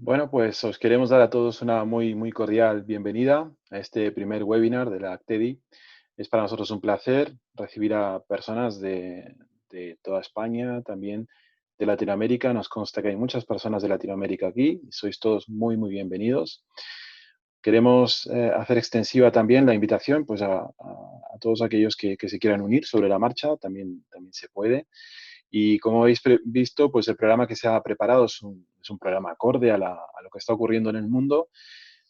Bueno, pues os queremos dar a todos una muy cordial bienvenida a este primer webinar de la ACTEDI. Es para nosotros un placer recibir a personas de toda España, también de Latinoamérica. Nos consta que hay muchas personas de Latinoamérica aquí y sois todos muy bienvenidos. Queremos hacer extensiva también la invitación pues, a todos aquellos que se quieran unir sobre la marcha, también se puede. Y como habéis visto, pues el programa que se ha preparado es un programa acorde a lo que está ocurriendo en el mundo.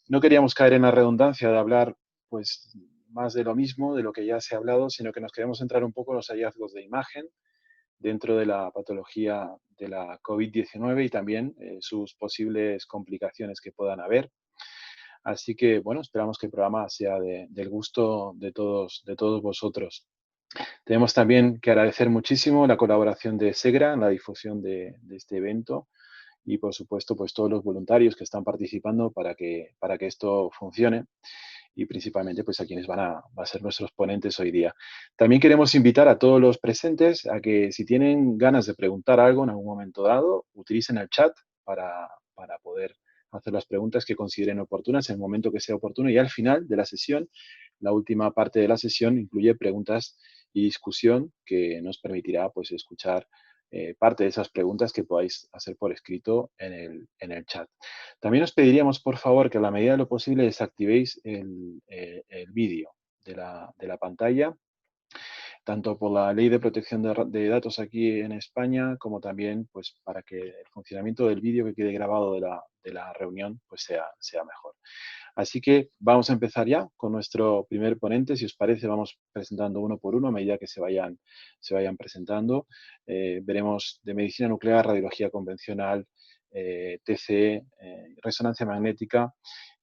No queríamos caer en la redundancia de hablar pues más de lo mismo, de lo que ya se ha hablado, sino que nos queremos centrar un poco en los hallazgos de imagen dentro de la patología de la COVID-19 y también sus posibles complicaciones que puedan haber. Así que, bueno, esperamos que el programa sea del gusto de todos vosotros. Tenemos también que agradecer muchísimo la colaboración de SEGRA en la difusión de este evento y, por supuesto, pues todos los voluntarios que están participando para que esto funcione y principalmente pues a quienes van a ser nuestros ponentes hoy día. También queremos invitar a todos los presentes a que si tienen ganas de preguntar algo en algún momento dado, utilicen el chat para poder hacer las preguntas que consideren oportunas en el momento que sea oportuno y al final de la sesión, la última parte de la sesión incluye preguntas y discusión que nos permitirá pues escuchar parte de esas preguntas que podáis hacer por escrito en el chat. También os pediríamos, por favor, que a la medida de lo posible desactivéis el vídeo de la pantalla, tanto por la ley de protección de datos aquí en España, como también pues, para que el funcionamiento del vídeo que quede grabado de la reunión pues, sea mejor. Así que vamos a empezar ya con nuestro primer ponente. Si os parece, vamos presentando uno por uno a medida que se vayan presentando. Veremos de medicina nuclear, radiología convencional, TCE, resonancia magnética,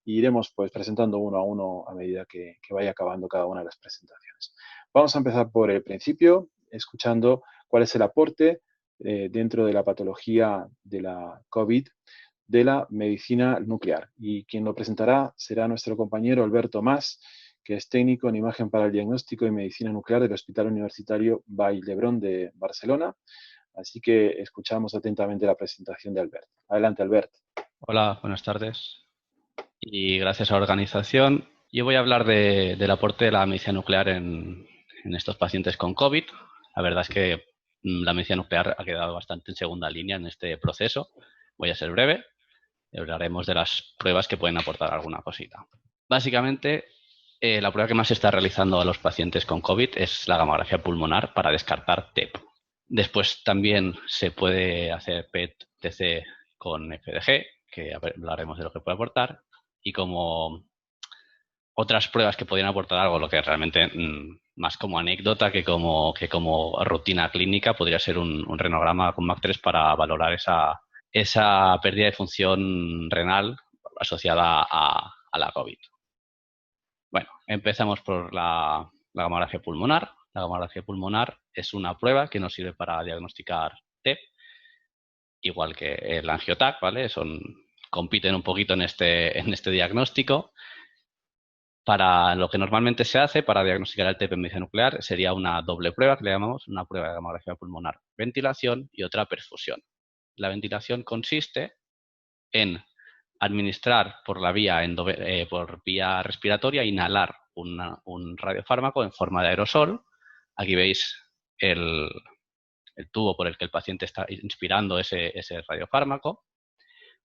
y iremos pues presentando uno a uno a medida que vaya acabando cada una de las presentaciones. Vamos a empezar por el principio, escuchando cuál es el aporte dentro de la patología de la COVID de la medicina nuclear. Y quien lo presentará será nuestro compañero Alberto Mas, que es técnico en imagen para el diagnóstico y medicina nuclear del Hospital Universitario Vall d'Hebron de Barcelona. Así que escuchamos atentamente la presentación de Albert. Adelante, Albert. Hola, buenas tardes y gracias a la organización. Yo voy a hablar del aporte de la medicina nuclear en estos pacientes con COVID. La verdad es que la medicina nuclear ha quedado bastante en segunda línea en este proceso. Voy a ser breve y hablaremos de las pruebas que pueden aportar alguna cosita. Básicamente, la prueba que más se está realizando a los pacientes con COVID es la gamografía pulmonar para descartar TEP. Después también se puede hacer PET-TC con FDG, que hablaremos de lo que puede aportar, y como otras pruebas que podrían aportar algo, lo que realmente más como anécdota que como rutina clínica, podría ser un renograma con MAC3 para valorar esa pérdida de función renal asociada a la COVID. Bueno, empezamos por la gamografía pulmonar. La gamografía pulmonar es una prueba que nos sirve para diagnosticar TEP, igual que el angiotac, ¿vale? Compiten un poquito en este diagnóstico. Para lo que normalmente se hace para diagnosticar el TEP en medicina nuclear sería una doble prueba, que le llamamos una prueba de gamografía pulmonar ventilación y otra perfusión. La ventilación consiste en administrar por vía respiratoria, inhalar un radiofármaco en forma de aerosol. Aquí veis el tubo por el que el paciente está inspirando ese radiofármaco,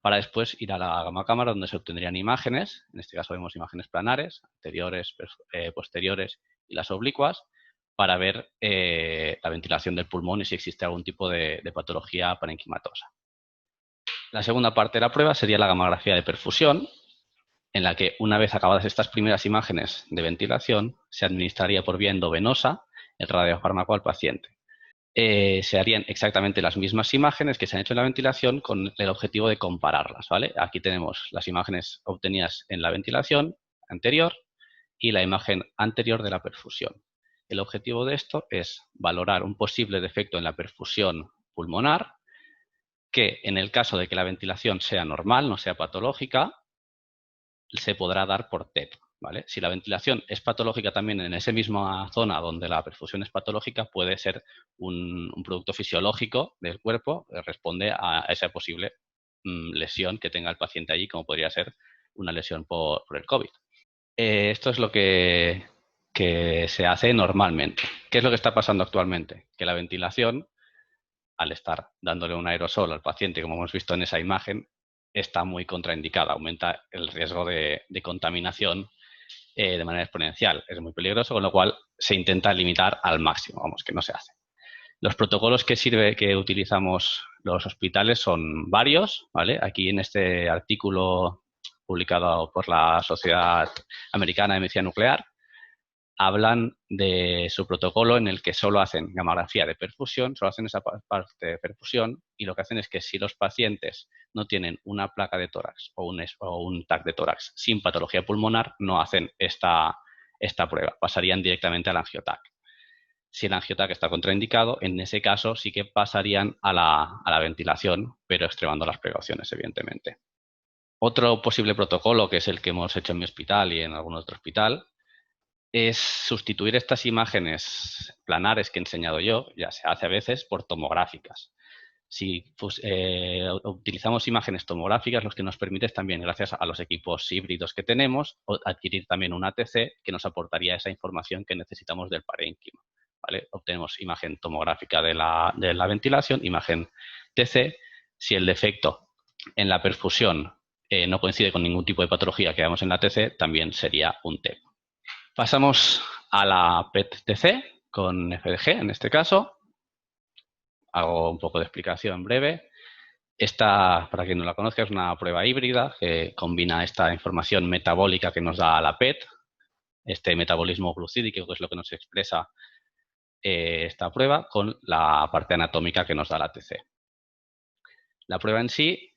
para después ir a la gamacámara donde se obtendrían imágenes. En este caso vemos imágenes planares, anteriores, posteriores y las oblicuas, para ver la ventilación del pulmón y si existe algún tipo de patología parenquimatosa. La segunda parte de la prueba sería la gamografía de perfusión, en la que una vez acabadas estas primeras imágenes de ventilación, se administraría por vía endovenosa el radiofármaco al paciente. Se harían exactamente las mismas imágenes que se han hecho en la ventilación con el objetivo de compararlas, ¿vale? Aquí tenemos las imágenes obtenidas en la ventilación anterior y la imagen anterior de la perfusión. El objetivo de esto es valorar un posible defecto en la perfusión pulmonar, que en el caso de que la ventilación sea normal, no sea patológica, se podrá dar por TEP, ¿vale? Si la ventilación es patológica también en esa misma zona donde la perfusión es patológica, puede ser un producto fisiológico del cuerpo que responde a ese posible lesión que tenga el paciente allí, como podría ser una lesión por el COVID. Esto es lo que se hace normalmente. ¿Qué es lo que está pasando actualmente? Que la ventilación, al estar dándole un aerosol al paciente, como hemos visto en esa imagen, está muy contraindicada, aumenta el riesgo de contaminación de manera exponencial. Es muy peligroso, con lo cual se intenta limitar al máximo, vamos, que no se hace. Los protocolos que utilizamos los hospitales son varios, ¿vale? Aquí en este artículo publicado por la Sociedad Americana de Medicina Nuclear, hablan de su protocolo en el que solo hacen gamografía de perfusión, solo hacen esa parte de perfusión, y lo que hacen es que si los pacientes no tienen una placa de tórax o un TAC de tórax sin patología pulmonar, no hacen esta prueba, pasarían directamente al angioTAC. Si el angioTAC está contraindicado, en ese caso sí que pasarían a la ventilación, pero extremando las precauciones, evidentemente. Otro posible protocolo, que es el que hemos hecho en mi hospital y en algún otro hospital, es sustituir estas imágenes planares que he enseñado yo, ya se hace a veces, por tomográficas. Si utilizamos imágenes tomográficas, lo que nos permite es también, gracias a los equipos híbridos que tenemos, adquirir también un ATC que nos aportaría esa información que necesitamos del parénquima. ¿Vale? Obtenemos imagen tomográfica de la ventilación, imagen TC. Si el defecto en la perfusión no coincide con ningún tipo de patología que veamos en la TC, también sería un TEP. Pasamos a la PET-TC con FDG, en este caso. Hago un poco de explicación breve. Esta, para quien no la conozca, es una prueba híbrida que combina esta información metabólica que nos da la PET, este metabolismo glucídico, que es lo que nos expresa esta prueba, con la parte anatómica que nos da la TC. La prueba en sí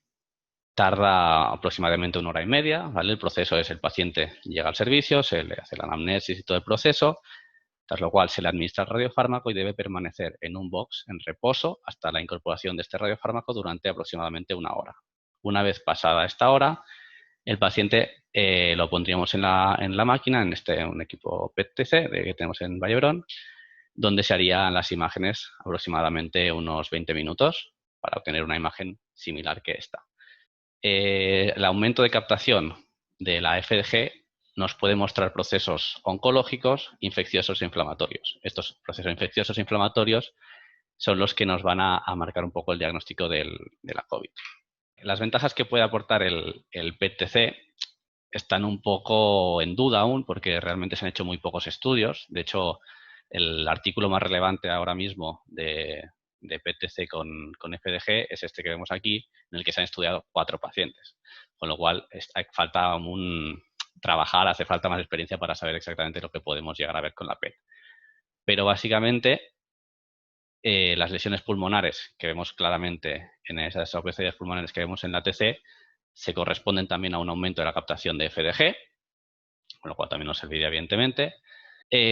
tarda aproximadamente 1 hora y media, ¿vale? El proceso es: el paciente llega al servicio, se le hace la anamnesis y todo el proceso, tras lo cual se le administra el radiofármaco y debe permanecer en un box en reposo hasta la incorporación de este radiofármaco durante aproximadamente 1 hora. Una vez pasada esta hora, el paciente lo pondríamos en la máquina, en un equipo PET-TC que tenemos en Vallebrón, donde se harían las imágenes aproximadamente unos 20 minutos para obtener una imagen similar que esta. El aumento de captación de la FDG nos puede mostrar procesos oncológicos, infecciosos e inflamatorios. Estos procesos infecciosos e inflamatorios son los que nos van a marcar un poco el diagnóstico de la COVID. Las ventajas que puede aportar el PET-TC están un poco en duda aún, porque realmente se han hecho muy pocos estudios. De hecho, el artículo más relevante ahora mismo de PET-TC con FDG es este que vemos aquí, en el que se han estudiado 4 pacientes. Con lo cual, falta trabajar, hace falta más experiencia para saber exactamente lo que podemos llegar a ver con la PET. Pero básicamente, las lesiones pulmonares que vemos claramente en esas obesitas pulmonares que vemos en la TC se corresponden también a un aumento de la captación de FDG, con lo cual también nos serviría evidentemente.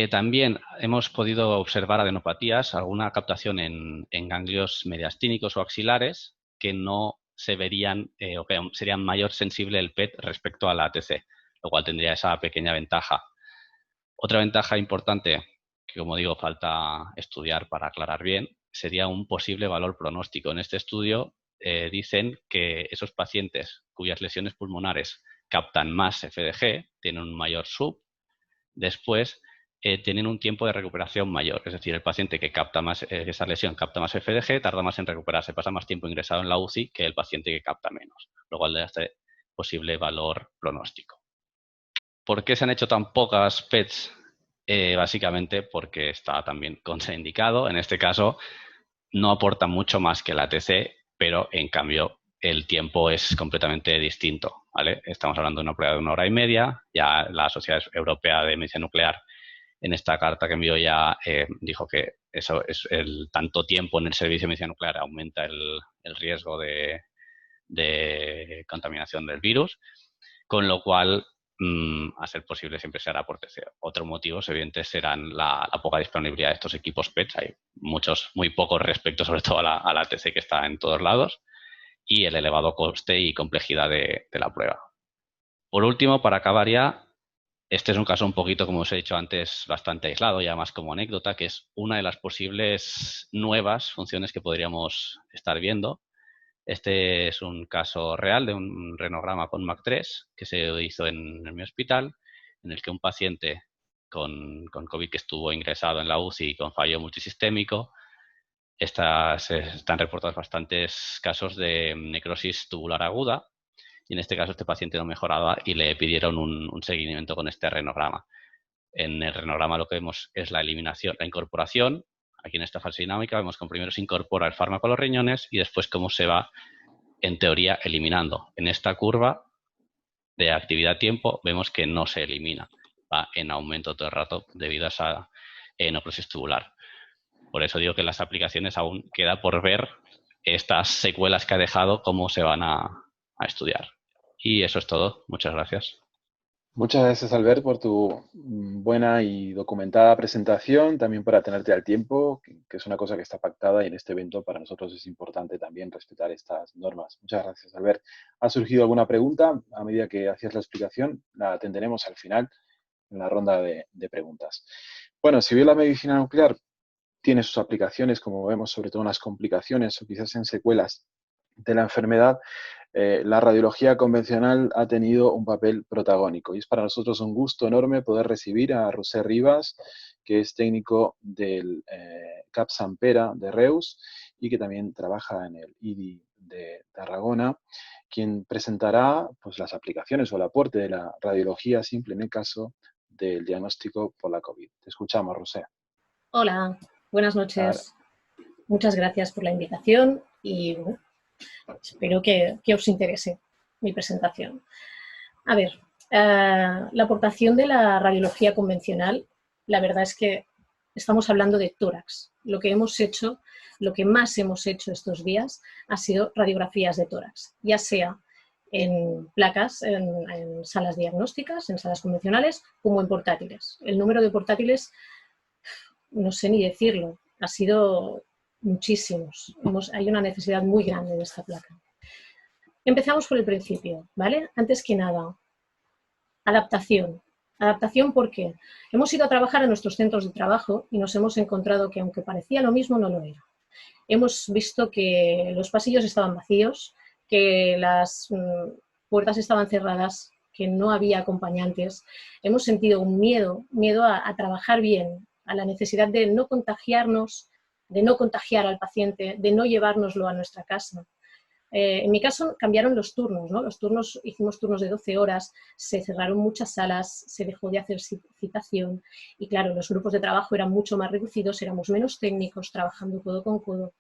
También hemos podido observar adenopatías, alguna captación en ganglios mediastínicos o axilares que no se verían o que serían mayor sensible el PET respecto a la ATC, lo cual tendría esa pequeña ventaja. Otra ventaja importante, que como digo falta estudiar para aclarar bien, sería un posible valor pronóstico. En este estudio dicen que esos pacientes cuyas lesiones pulmonares captan más FDG, tienen un mayor SUB, después tienen un tiempo de recuperación mayor. Es decir, el paciente que capta más esa lesión capta más FDG, tarda más en recuperarse, pasa más tiempo ingresado en la UCI que el paciente que capta menos, lo cual le da este posible valor pronóstico. ¿Por qué se han hecho tan pocas PETs? Básicamente porque está también contraindicado. En este caso, no aporta mucho más que la TC, pero en cambio el tiempo es completamente distinto, ¿vale? Estamos hablando de una prueba de 1 hora y media. Ya la Sociedad Europea de Medicina Nuclear, en esta carta que envió, ya dijo que eso es el tanto tiempo en el servicio de medicina nuclear aumenta el riesgo de contaminación del virus, con lo cual, a ser posible, siempre se hará por TC. Otros motivos evidentes serán la poca disponibilidad de estos equipos PET. Hay muchos, muy pocos respecto sobre todo a la TC, que está en todos lados, y el elevado coste y complejidad de la prueba. Por último, para acabar ya, este es un caso un poquito, como os he dicho antes, bastante aislado, ya más como anécdota, que es una de las posibles nuevas funciones que podríamos estar viendo, Este es un caso real de un renograma con MAC3 que se hizo en mi hospital, en el que un paciente con COVID que estuvo ingresado en la UCI con fallo multisistémico, están reportados bastantes casos de necrosis tubular aguda, y en este caso este paciente no mejoraba y le pidieron un seguimiento con este renograma. En el renograma lo que vemos es la eliminación, la incorporación. Aquí en esta fase dinámica vemos que primero se incorpora el fármaco a los riñones y después cómo se va, en teoría, eliminando. En esta curva de actividad-tiempo vemos que no se elimina, va en aumento todo el rato debido a esa necrosis tubular. Por eso digo que las aplicaciones aún queda por ver estas secuelas que ha dejado, cómo se van a estudiar. Y eso es todo. Muchas gracias. Muchas gracias, Albert, por tu buena y documentada presentación, también por atenerte al tiempo, que es una cosa que está pactada y en este evento para nosotros es importante también respetar estas normas. Muchas gracias, Albert. ¿Ha surgido alguna pregunta a medida que hacías la explicación? La atenderemos al final en la ronda de preguntas. Bueno, si bien la medicina nuclear tiene sus aplicaciones, como vemos, sobre todo en las complicaciones o quizás en secuelas de la enfermedad, la radiología convencional ha tenido un papel protagónico y es para nosotros un gusto enorme poder recibir a José Rivas, que es técnico del CAP Sant Pere de Reus y que también trabaja en el IDI de Tarragona, quien presentará pues, las aplicaciones o el aporte de la radiología simple en el caso del diagnóstico por la COVID. Te escuchamos, José. Hola, buenas Ahora. noches. Muchas gracias por la invitación y bueno, espero que os interese mi presentación. A ver, la aportación de la radiología convencional, la verdad es que estamos hablando de tórax. Lo que hemos hecho, lo que más hemos hecho estos días ha sido radiografías de tórax, ya sea en placas, en salas diagnósticas, en salas convencionales, como en portátiles. El número de portátiles, no sé ni decirlo, ha sido muchísimos. Hay una necesidad muy grande de esta placa. Empezamos por el principio, ¿vale? Antes que nada, adaptación. Adaptación porque hemos ido a trabajar a nuestros centros de trabajo y nos hemos encontrado que aunque parecía lo mismo, no lo era. Hemos visto que los pasillos estaban vacíos, que las puertas estaban cerradas, que no había acompañantes. Hemos sentido un miedo a trabajar bien, a la necesidad de no contagiarnos, de no contagiar al paciente, de no llevárnoslo a nuestra casa. En mi caso cambiaron los turnos, ¿no? Los turnos, hicimos turnos de 12 horas, se cerraron muchas salas, se dejó de hacer citación y claro, los grupos de trabajo eran mucho más reducidos, éramos menos técnicos, trabajando codo con codo.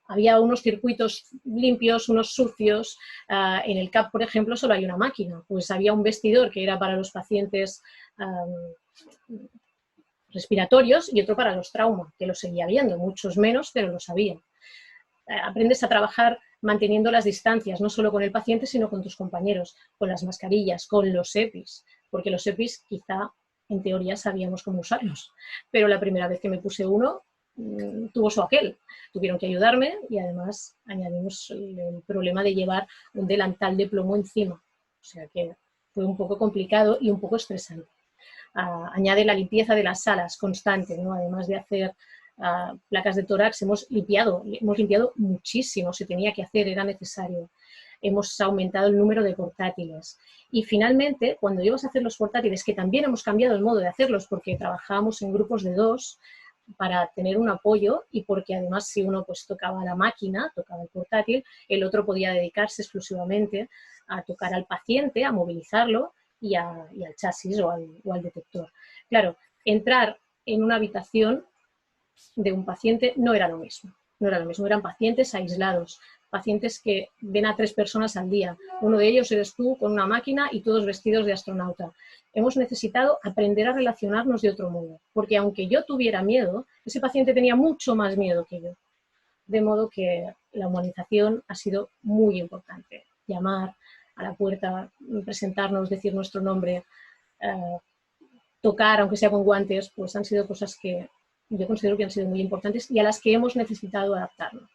Había unos circuitos limpios, unos sucios. En el CAP, por ejemplo, solo hay una máquina. Pues había un vestidor que era para los pacientes respiratorios y otro para los trauma, que los seguía viendo, muchos menos, pero los había. Aprendes a trabajar manteniendo las distancias, no solo con el paciente, sino con tus compañeros, con las mascarillas, con los EPIs, porque los EPIs quizá en teoría sabíamos cómo usarlos, pero la primera vez que me puse uno tuvo su aquel. Tuvieron que ayudarme y además añadimos el problema de llevar un delantal de plomo encima, o sea que fue un poco complicado y un poco estresante. Añade la limpieza de las salas constante, ¿no? Además de hacer placas de tórax, hemos limpiado muchísimo, se tenía que hacer, era necesario. Hemos aumentado el número de portátiles. Y finalmente, cuando ibas a hacer los portátiles, que también hemos cambiado el modo de hacerlos porque trabajábamos en grupos de 2 para tener un apoyo y porque además si uno pues tocaba la máquina, tocaba el portátil, el otro podía dedicarse exclusivamente a tocar al paciente, a movilizarlo y al chasis o al detector. Claro, entrar en una habitación de un paciente no era lo mismo, eran pacientes aislados, pacientes que ven a 3 personas al día, uno de ellos eres tú con una máquina y todos vestidos de astronauta. Hemos necesitado aprender a relacionarnos de otro modo, porque aunque yo tuviera miedo, ese paciente tenía mucho más miedo que yo, de modo que la humanización ha sido muy importante, llamar a la puerta, presentarnos, decir nuestro nombre, tocar, aunque sea con guantes, pues han sido cosas que yo considero que han sido muy importantes y a las que hemos necesitado adaptarnos.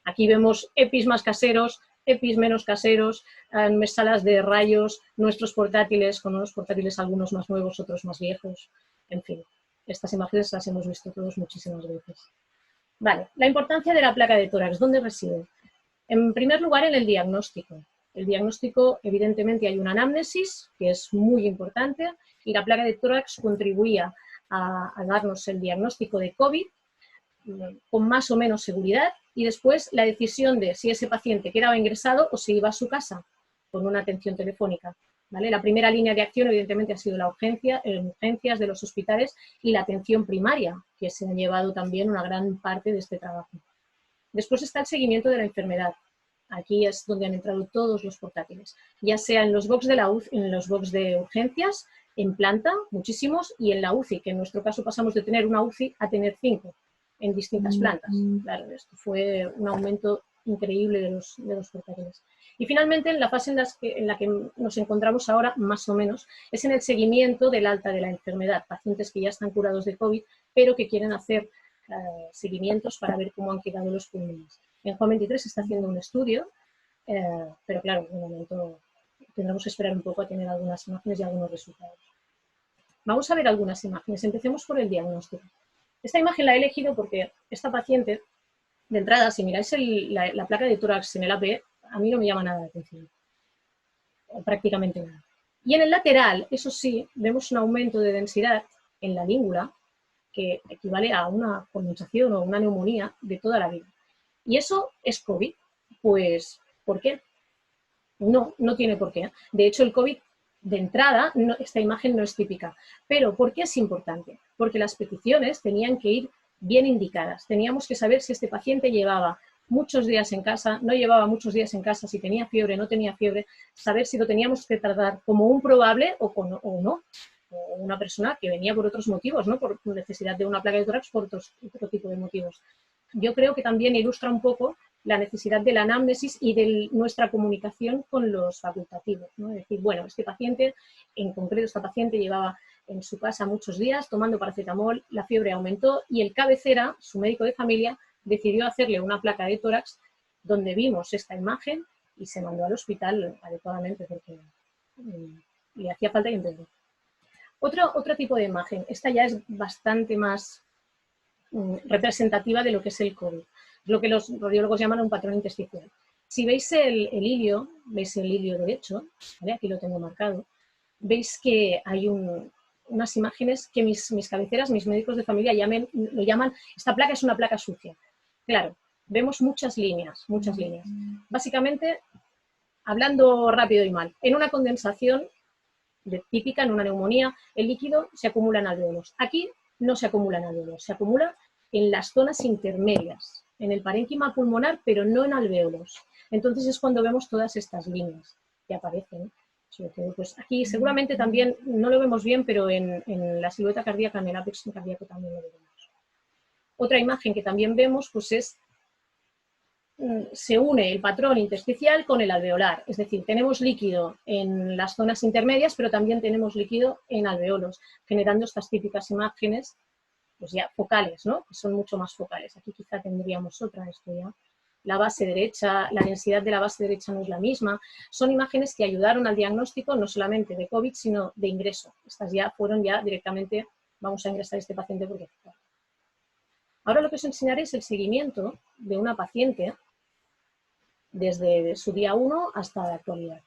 Aquí vemos EPIs más caseros, EPIs menos caseros, salas de rayos, nuestros portátiles, con unos portátiles algunos más nuevos, otros más viejos, en fin. Estas imágenes las hemos visto todos muchísimas veces. Vale, la importancia de la placa de tórax, ¿dónde reside? En primer lugar, en el diagnóstico. El diagnóstico, evidentemente, hay una anamnesis, que es muy importante, y la placa de tórax contribuía a darnos el diagnóstico de COVID con más o menos seguridad, y después la decisión de si ese paciente quedaba ingresado o se iba a su casa con una atención telefónica. ¿Vale? La primera línea de acción, evidentemente, ha sido la urgencia, urgencias de los hospitales y la atención primaria, que se ha llevado también una gran parte de este trabajo. Después está el seguimiento de la enfermedad. Aquí es donde han entrado todos los portátiles, ya sea en los box de la UCI, en los box de urgencias, en planta, muchísimos, y en la UCI, que en nuestro caso pasamos de tener una UCI a tener 5 en distintas plantas. Claro, esto fue un aumento increíble de los portátiles. Y finalmente, en la fase en la que nos encontramos ahora, más o menos, es en el seguimiento del alta de la enfermedad. Pacientes que ya están curados de COVID, pero que quieren hacer seguimientos para ver cómo han quedado los pulmones. En Juan 23 se está haciendo un estudio, pero claro, de momento tendremos que esperar un poco a tener algunas imágenes y algunos resultados. Vamos a ver algunas imágenes. Empecemos por el diagnóstico. Esta imagen la he elegido porque esta paciente, de entrada, si miráis la placa de tórax en el AP, a mí no me llama nada la atención, prácticamente nada. Y en el lateral, eso sí, vemos un aumento de densidad en la língula que equivale a una condensación o una neumonía de toda la vida. ¿Y eso es COVID? Pues, ¿por qué? No, no tiene por qué. De hecho, el COVID, de entrada, esta imagen no es típica. Pero, ¿por qué es importante? Porque las peticiones tenían que ir bien indicadas. Teníamos que saber si este paciente llevaba muchos días en casa, no llevaba muchos días en casa, si tenía fiebre, no tenía fiebre, saber si lo teníamos que tratar como un probable o no, o una persona que venía por otros motivos, ¿no? Por necesidad de una placa de tórax, por otro tipo de motivos. Yo creo que también ilustra un poco la necesidad de la anamnesis y de nuestra comunicación con los facultativos, ¿no? Es decir, bueno, este paciente, en concreto esta paciente llevaba en su casa muchos días tomando paracetamol, la fiebre aumentó y el cabecera, su médico de familia, decidió hacerle una placa de tórax donde vimos esta imagen y se mandó al hospital adecuadamente porque le hacía falta y entendió. Otro tipo de imagen, esta ya es bastante más representativa de lo que es el COVID, lo que los radiólogos llaman un patrón intersticial. Si veis el ilio derecho, ¿vale? Aquí lo tengo marcado, veis que hay unas imágenes que mis cabeceras, mis médicos de familia lo llaman, esta placa es una placa sucia. Claro, vemos muchas líneas. Básicamente, hablando rápido y mal, en una condensación típica, en una neumonía, el líquido se acumula en alvéolos. Aquí no se acumula en alvéolos, se acumula en las zonas intermedias, en el parénquima pulmonar, pero no en alvéolos. Entonces es cuando vemos todas estas líneas que aparecen. Sobre todo, pues aquí seguramente también, no lo vemos bien, pero en la silueta cardíaca, en el ápex cardíaco también lo vemos. Otra imagen que también vemos, pues se une el patrón intersticial con el alveolar, es decir, tenemos líquido en las zonas intermedias, pero también tenemos líquido en alveolos, generando estas típicas imágenes, pues ya focales, ¿no? Que son mucho más focales. Aquí quizá tendríamos otra, esto ya. La base derecha, la densidad de la base derecha no es la misma. Son imágenes que ayudaron al diagnóstico no solamente de COVID, sino de ingreso. Estas ya fueron directamente, vamos a ingresar a este paciente porque... Ahora lo que os enseñaré es el seguimiento de una paciente desde su día 1 hasta la actualidad.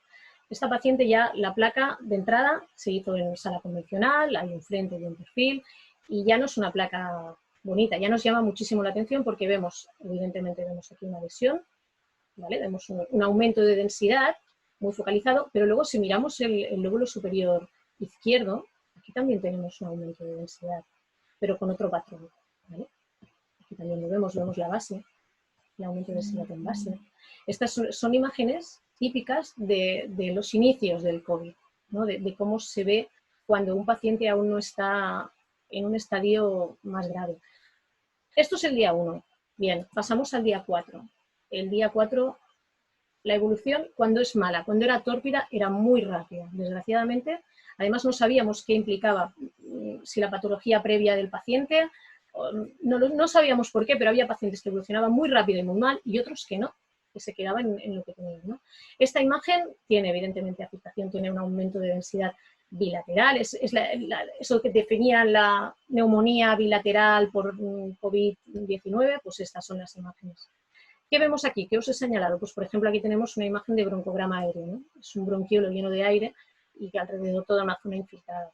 Esta paciente ya, la placa de entrada se hizo en sala convencional, hay un frente y un perfil, y ya no es una placa bonita, ya nos llama muchísimo la atención porque evidentemente vemos aquí una lesión, ¿vale? Vemos un aumento de densidad muy focalizado, pero luego si miramos el lóbulo superior izquierdo, aquí también tenemos un aumento de densidad, pero con otro patrón, ¿vale? Aquí también vemos la base, el aumento de densidad en base. Estas son imágenes típicas de los inicios del COVID, ¿no? De cómo se ve cuando un paciente aún no está en un estadio más grave. Esto es el día 1. Bien, pasamos al día 4. El día 4, la evolución, cuando es mala, cuando era tórpida, era muy rápida. Desgraciadamente, además no sabíamos qué implicaba, si la patología previa del paciente, no sabíamos por qué, pero había pacientes que evolucionaban muy rápido y muy mal y otros que no, que se quedaban en lo que tenían, ¿no? Esta imagen tiene evidentemente afectación, tiene un aumento de densidad bilateral, eso que definía la neumonía bilateral por COVID-19, pues estas son las imágenes. ¿Qué vemos aquí? ¿Qué os he señalado? Pues, por ejemplo, aquí tenemos una imagen de broncograma aéreo, ¿no? Es un bronquiolo lleno de aire y que alrededor toda una zona infiltrada.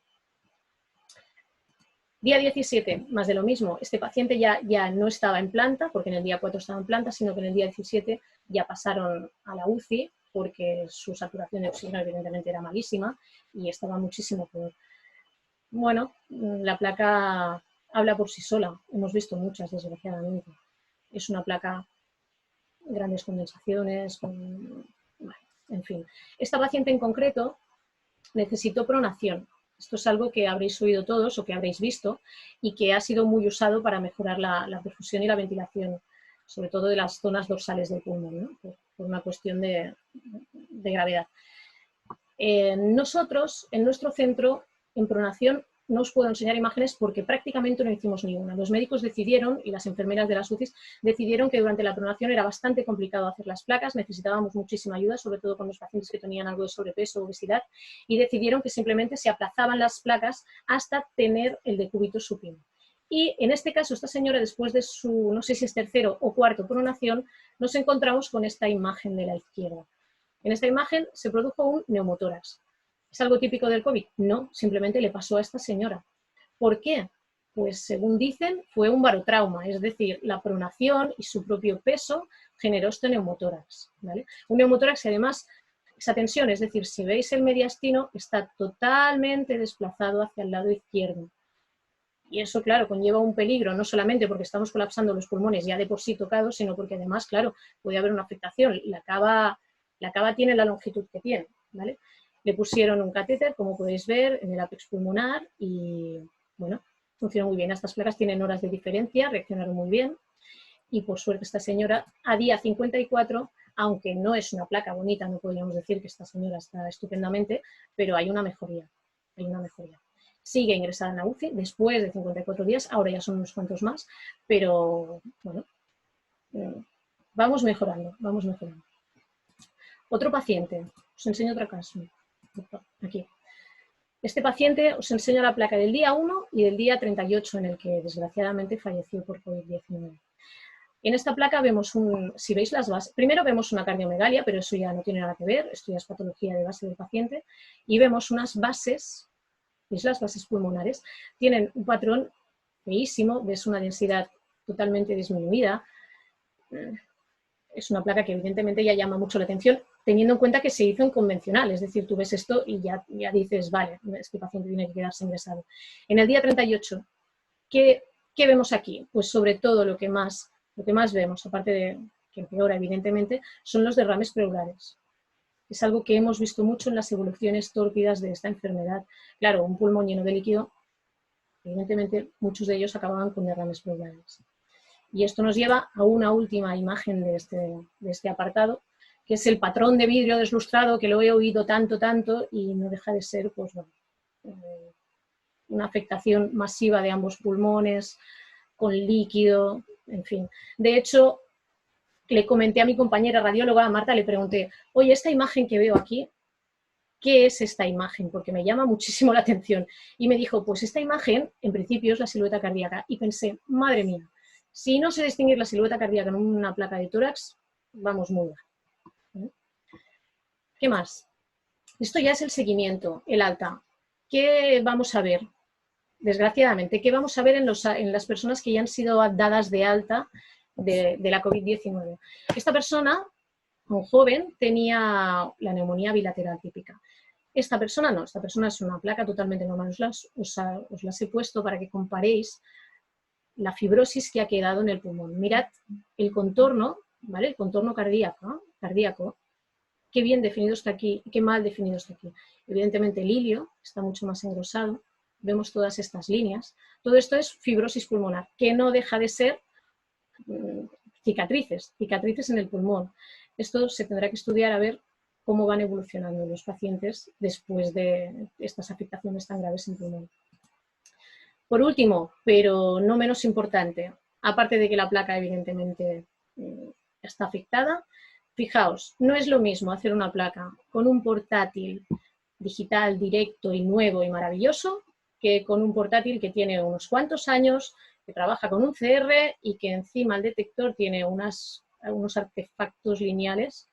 Día 17, más de lo mismo. Este paciente ya no estaba en planta, porque en el día 4 estaba en planta, sino que en el día 17 ya pasaron a la UCI, porque su saturación de oxígeno evidentemente era malísima y estaba muchísimo peor. Bueno, la placa habla por sí sola. Hemos visto muchas, desgraciadamente. Es una placa, grandes condensaciones, en fin. Esta paciente en concreto necesitó pronación. Esto es algo que habréis oído todos o que habréis visto y que ha sido muy usado para mejorar la perfusión y la ventilación, sobre todo de las zonas dorsales del pulmón, ¿no? por una cuestión de gravedad. Nosotros, en nuestro centro, en pronación, no os puedo enseñar imágenes porque prácticamente no hicimos ninguna. Los médicos decidieron, y las enfermeras de las UCIs, decidieron que durante la pronación era bastante complicado hacer las placas, necesitábamos muchísima ayuda, sobre todo con los pacientes que tenían algo de sobrepeso o obesidad, y decidieron que simplemente se aplazaban las placas hasta tener el decúbito supino. Y en este caso, esta señora, después de su, no sé si es tercero o cuarto pronación, nos encontramos con esta imagen de la izquierda. En esta imagen se produjo un neumotórax. ¿Es algo típico del COVID? No, simplemente le pasó a esta señora. ¿Por qué? Pues según dicen, fue un barotrauma, es decir, la pronación y su propio peso generó este neumotórax, ¿vale? Un neumotórax y además esa tensión, es decir, si veis el mediastino, está totalmente desplazado hacia el lado izquierdo. Y eso, claro, conlleva un peligro, no solamente porque estamos colapsando los pulmones ya de por sí tocados, sino porque además, claro, puede haber una afectación. La cava tiene la longitud que tiene, ¿vale? Le pusieron un catéter, como podéis ver, en el ápex pulmonar y, bueno, funcionó muy bien. Estas placas tienen horas de diferencia, reaccionaron muy bien y, por suerte, esta señora, a día 54, aunque no es una placa bonita, no podríamos decir que esta señora está estupendamente, pero hay una mejoría, Sigue ingresada en la UCI después de 54 días, ahora ya son unos cuantos más, pero, bueno, vamos mejorando. Otro paciente, os enseño otro caso. Aquí. Este paciente os enseña la placa del día 1 y del día 38 en el que desgraciadamente falleció por COVID-19. En esta placa vemos si veis las bases, primero vemos una cardiomegalia, pero eso ya no tiene nada que ver, esto ya es patología de base del paciente, y vemos unas bases, ¿veis las bases pulmonares? Tienen un patrón feísimo, ves una densidad totalmente disminuida. Es una placa que evidentemente ya llama mucho la atención, teniendo en cuenta que se hizo en convencional, es decir, tú ves esto y ya dices, vale, este paciente tiene que quedarse ingresado. En el día 38, ¿qué vemos aquí? Pues sobre todo lo que más vemos, aparte de que empeora evidentemente, son los derrames pleurares. Es algo que hemos visto mucho en las evoluciones tórpidas de esta enfermedad. Claro, un pulmón lleno de líquido, evidentemente muchos de ellos acababan con derrames pleurares. Y esto nos lleva a una última imagen de este apartado, que es el patrón de vidrio deslustrado, que lo he oído tanto, y no deja de ser, pues, bueno, una afectación masiva de ambos pulmones, con líquido, en fin. De hecho, le comenté a mi compañera radióloga, a Marta, le pregunté, oye, esta imagen que veo aquí, ¿qué es esta imagen? Porque me llama muchísimo la atención. Y me dijo, pues esta imagen, en principio, es la silueta cardíaca. Y pensé, madre mía, si no sé distinguir la silueta cardíaca en una placa de tórax, vamos muy mal. ¿Qué más? Esto ya es el seguimiento, el alta. ¿Qué vamos a ver? Desgraciadamente, ¿qué vamos a ver en las personas que ya han sido dadas de alta de la COVID-19? Esta persona, un joven, tenía la neumonía bilateral típica. Esta persona no, esta persona es una placa totalmente normal. Os las he puesto para que comparéis la fibrosis que ha quedado en el pulmón. Mirad el contorno, ¿vale? El contorno cardíaco, qué bien definido está aquí y qué mal definido está aquí. Evidentemente el hilio está mucho más engrosado, vemos todas estas líneas. Todo esto es fibrosis pulmonar, que no deja de ser cicatrices en el pulmón. Esto se tendrá que estudiar a ver cómo van evolucionando los pacientes después de estas afectaciones tan graves en pulmón. Por último, pero no menos importante, aparte de que la placa evidentemente está afectada, fijaos, no es lo mismo hacer una placa con un portátil digital directo y nuevo y maravilloso que con un portátil que tiene unos cuantos años, que trabaja con un CR y que encima el detector tiene unas unos artefactos lineales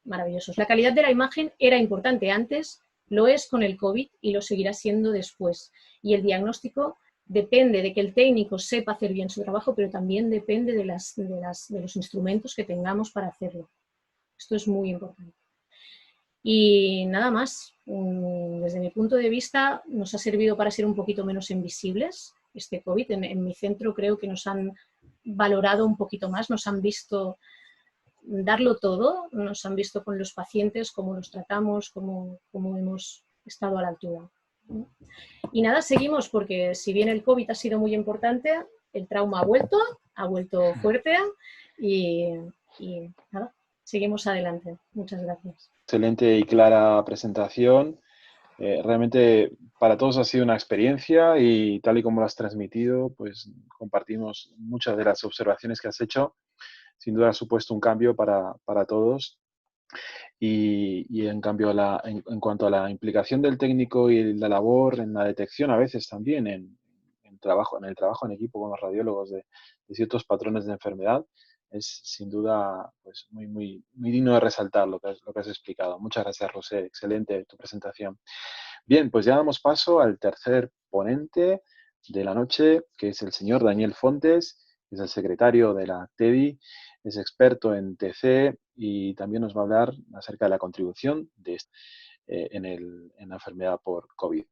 maravillosos. La calidad de la imagen era importante antes, lo es con el COVID y lo seguirá siendo después. Y el diagnóstico depende de que el técnico sepa hacer bien su trabajo, pero también depende de los instrumentos que tengamos para hacerlo. Esto es muy importante. Y nada más, desde mi punto de vista, nos ha servido para ser un poquito menos invisibles este COVID. En mi centro creo que nos han valorado un poquito más, nos han visto darlo todo, nos han visto con los pacientes, cómo los tratamos, cómo hemos estado a la altura. Y nada, seguimos porque si bien el COVID ha sido muy importante, el trauma ha vuelto fuerte y nada, seguimos adelante. Muchas gracias. Excelente y clara presentación. Realmente para todos ha sido una experiencia y tal y como lo has transmitido, pues compartimos muchas de las observaciones que has hecho. Sin duda ha supuesto un cambio para todos. Y en cambio, en cuanto a la implicación del técnico y la labor en la detección, a veces también en el trabajo en equipo con los radiólogos de ciertos patrones de enfermedad, es sin duda pues, muy digno de resaltar lo que has explicado. Muchas gracias, Rosé. Excelente tu presentación. Bien, pues ya damos paso al tercer ponente de la noche, que es el señor Daniel Fontes, que es el secretario de la ACTEDI, es experto en TC y también nos va a hablar acerca de la contribución en la enfermedad por COVID.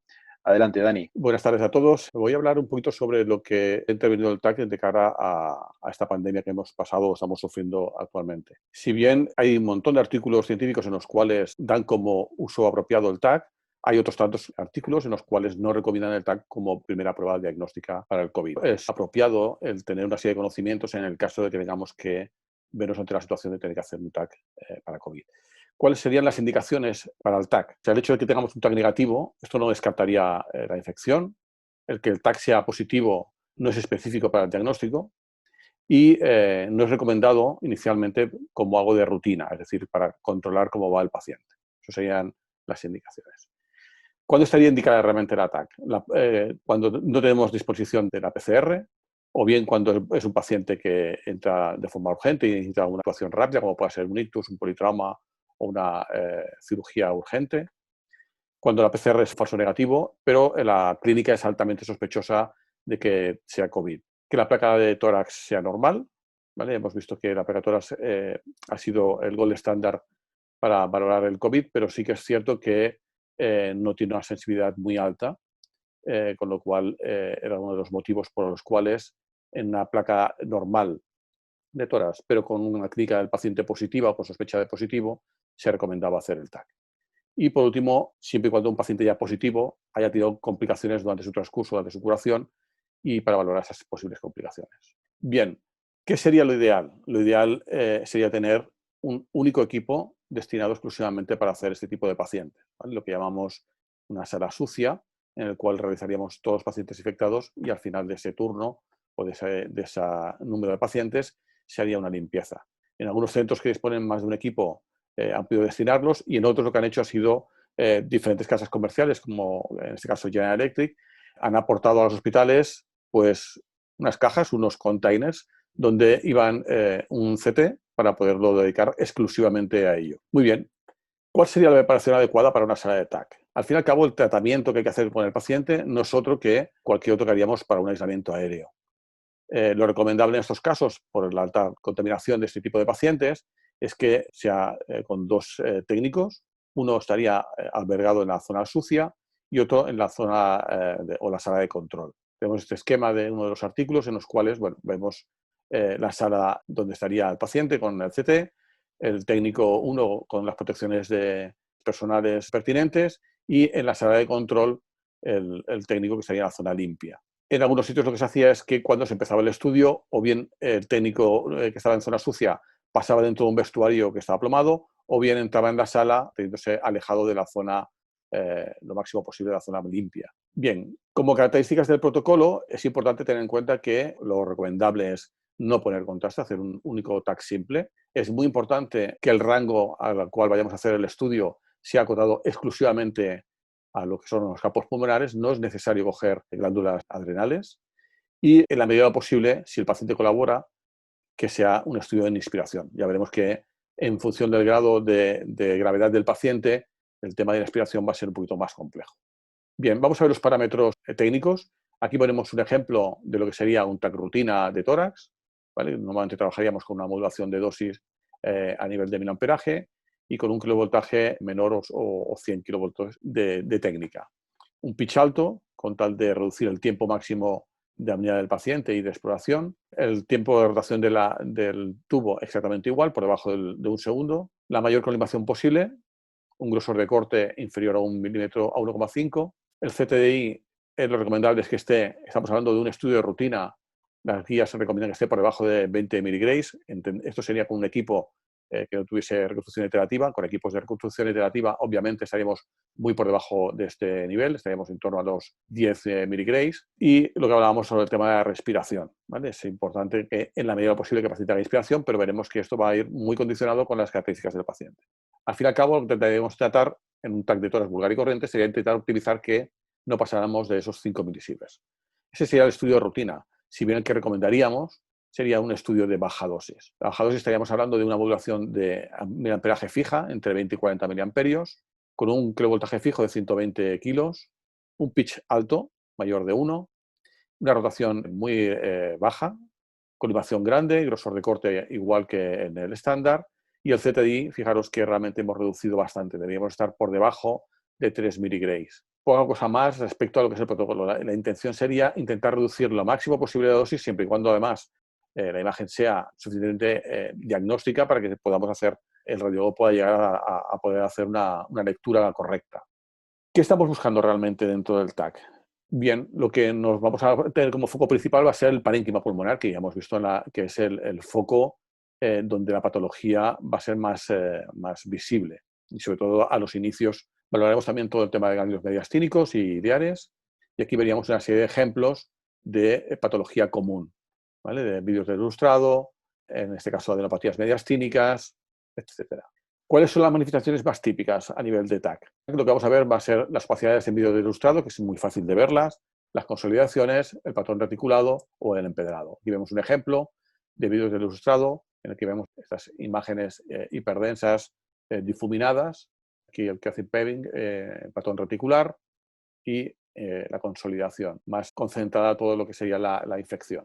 Adelante, Dani. Buenas tardes a todos. Voy a hablar un poquito sobre lo que ha intervenido el TAC de cara a esta pandemia que hemos pasado o estamos sufriendo actualmente. Si bien hay un montón de artículos científicos en los cuales dan como uso apropiado el TAC, hay otros tantos artículos en los cuales no recomiendan el TAC como primera prueba diagnóstica para el COVID. Es apropiado el tener una serie de conocimientos en el caso de que tengamos que vernos ante la situación de tener que hacer un TAC para COVID. ¿Cuáles serían las indicaciones para el TAC? O sea, el hecho de que tengamos un TAC negativo, esto no descartaría la infección. El que el TAC sea positivo no es específico para el diagnóstico y no es recomendado inicialmente como algo de rutina, es decir, para controlar cómo va el paciente. Esas serían las indicaciones. ¿Cuándo estaría indicada realmente la TAC? Cuando no tenemos disposición de la PCR, o bien cuando es un paciente que entra de forma urgente y necesita una actuación rápida, como puede ser un ictus, un politrauma o una cirugía urgente. Cuando la PCR es falso negativo, pero la clínica es altamente sospechosa de que sea COVID. Que la placa de tórax sea normal, ¿vale? Hemos visto que la placa de tórax ha sido el gold estándar para valorar el COVID, pero sí que es cierto que no tiene una sensibilidad muy alta, con lo cual era uno de los motivos por los cuales en una placa normal de tórax, pero con una clínica del paciente positiva o con sospecha de positivo, se recomendaba hacer el TAC. Y por último, siempre y cuando un paciente ya positivo haya tenido complicaciones durante su transcurso, durante su curación, y para valorar esas posibles complicaciones. Bien, ¿qué sería lo ideal? Lo ideal sería tener un único equipo destinado exclusivamente para hacer este tipo de pacientes, ¿vale? Lo que llamamos una sala sucia, en el cual realizaríamos todos los pacientes infectados y al final de ese turno o de ese número de pacientes se haría una limpieza. En algunos centros que disponen más de un equipo han podido destinarlos y en otros lo que han hecho ha sido diferentes casas comerciales, como en este caso General Electric, han aportado a los hospitales pues unas cajas, unos containers, donde iban un CT para poderlo dedicar exclusivamente a ello. Muy bien. ¿Cuál sería la preparación adecuada para una sala de TAC? Al fin y al cabo, el tratamiento que hay que hacer con el paciente no es otro que cualquier otro que haríamos para un aislamiento aéreo. Lo recomendable en estos casos, por la alta contaminación de este tipo de pacientes, es que sea con dos técnicos. Uno estaría albergado en la zona sucia y otro en la zona o la sala de control. Tenemos este esquema de uno de los artículos en los cuales vemos la sala donde estaría el paciente con el CT, el técnico 1 con las protecciones personales pertinentes y en la sala de control el técnico que estaría en la zona limpia. En algunos sitios lo que se hacía es que cuando se empezaba el estudio, o bien el técnico que estaba en zona sucia pasaba dentro de un vestuario que estaba plomado, o bien entraba en la sala teniéndose alejado de la zona, lo máximo posible de la zona limpia. Bien, como características del protocolo, es importante tener en cuenta que lo recomendable es no poner contraste, hacer un único TAC simple. Es muy importante que el rango al cual vayamos a hacer el estudio sea acotado exclusivamente a lo que son los campos pulmonares. No es necesario coger glándulas adrenales y en la medida de lo posible, si el paciente colabora, que sea un estudio en inspiración. Ya veremos que en función del grado de gravedad del paciente, el tema de la inspiración va a ser un poquito más complejo. Bien, vamos a ver los parámetros técnicos. Aquí ponemos un ejemplo de lo que sería un TAC rutina de tórax, ¿vale? Normalmente trabajaríamos con una modulación de dosis a nivel de miliamperaje y con un kilovoltaje menor o 100 kilovoltios de técnica. Un pitch alto, con tal de reducir el tiempo máximo de apnea del paciente y de exploración. El tiempo de rotación del tubo exactamente igual, por debajo de un segundo. La mayor colimación posible, un grosor de corte inferior a 1 milímetro a 1,5. El CTDI, lo recomendable es que estamos hablando de un estudio de rutina, las guías se recomiendan que esté por debajo de 20 miligrays. Esto sería con un equipo que no tuviese reconstrucción iterativa. Con equipos de reconstrucción iterativa, obviamente, estaríamos muy por debajo de este nivel, estaríamos en torno a los 10 miligrays. Y lo que hablábamos sobre el tema de la respiración, ¿vale? Es importante que en la medida posible que el paciente haga inspiración, pero veremos que esto va a ir muy condicionado con las características del paciente. Al fin y al cabo, lo que debemos tratar en un TAC de tórax vulgar y corriente sería intentar optimizar que no pasáramos de esos 5 milisievers. Ese sería el estudio de rutina. Si bien el que recomendaríamos sería un estudio de baja dosis. La baja dosis estaríamos hablando de una modulación de miliamperaje fija, entre 20 y 40 miliamperios, con un kilovoltaje fijo de 120 kilos, un pitch alto, mayor de 1, una rotación muy baja, colimación grande, grosor de corte igual que en el estándar, y el CTDI, fijaros que realmente hemos reducido bastante, deberíamos estar por debajo de 3 miligrays. Poca cosa más respecto a lo que es el protocolo. La intención sería intentar reducir lo máximo posible de dosis, siempre y cuando además la imagen sea suficientemente diagnóstica para que podamos hacer, el radiólogo pueda llegar a poder hacer una lectura correcta. ¿Qué estamos buscando realmente dentro del TAC? Bien, lo que nos vamos a tener como foco principal va a ser el parénquima pulmonar, que ya hemos visto que es el foco donde la patología va a ser más visible. Y sobre todo a los inicios valoraremos también todo el tema de ganglios mediastínicos y ideares. Y aquí veríamos una serie de ejemplos de patología común, ¿vale? De vídeos del ilustrado, en este caso adenopatías mediastínicas, etc. ¿Cuáles son las manifestaciones más típicas a nivel de TAC? Lo que vamos a ver va a ser las opacidades en vídeo de ilustrado, que es muy fácil de verlas, las consolidaciones, el patrón reticulado o el empedrado. Aquí vemos un ejemplo de vídeos del ilustrado en el que vemos estas imágenes hiperdensas difuminadas. Aquí el calcium paving, el patrón reticular y la consolidación, más concentrada a todo lo que sería la infección.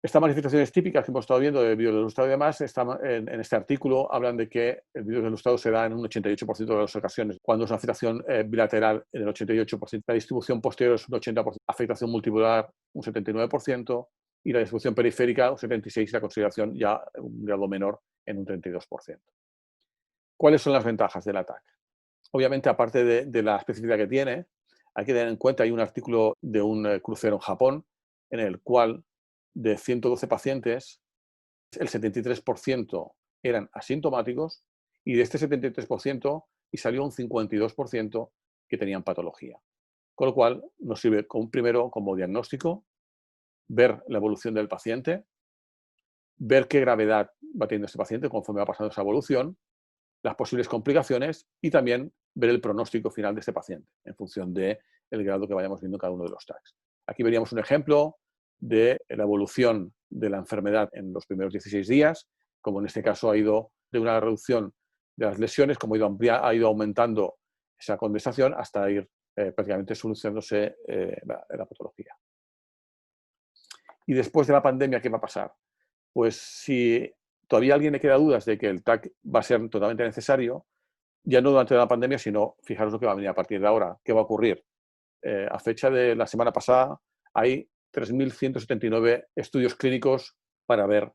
Estas manifestaciones típicas que hemos estado viendo de vídeos del ilustrado y demás, en este artículo hablan de que el vídeo del ilustrado se da en un 88% de las ocasiones, cuando es una afectación bilateral en el 88%, la distribución posterior es un 80%, afectación multipolar un 79% y la distribución periférica un 76% y la consolidación ya un grado menor en un 32%. ¿Cuáles son las ventajas del ATAC? Obviamente, aparte de la especificidad que tiene, hay que tener en cuenta, hay un artículo de un crucero en Japón en el cual de 112 pacientes, el 73% eran asintomáticos y de este 73% y salió un 52% que tenían patología. Con lo cual nos sirve primero como diagnóstico, ver la evolución del paciente, ver qué gravedad va teniendo este paciente conforme va pasando esa evolución, las posibles complicaciones y también ver el pronóstico final de este paciente en función del grado que vayamos viendo en cada uno de los TACs. Aquí veríamos un ejemplo de la evolución de la enfermedad en los primeros 16 días, como en este caso ha ido de una reducción de las lesiones, como ha ido aumentando esa condensación hasta ir prácticamente solucionándose la patología. Y después de la pandemia, ¿qué va a pasar? Pues si todavía a alguien le queda dudas de que el TAC va a ser totalmente necesario, ya no durante la pandemia, sino fijaros lo que va a venir a partir de ahora. ¿Qué va a ocurrir? A fecha de la semana pasada hay 3.179 estudios clínicos para ver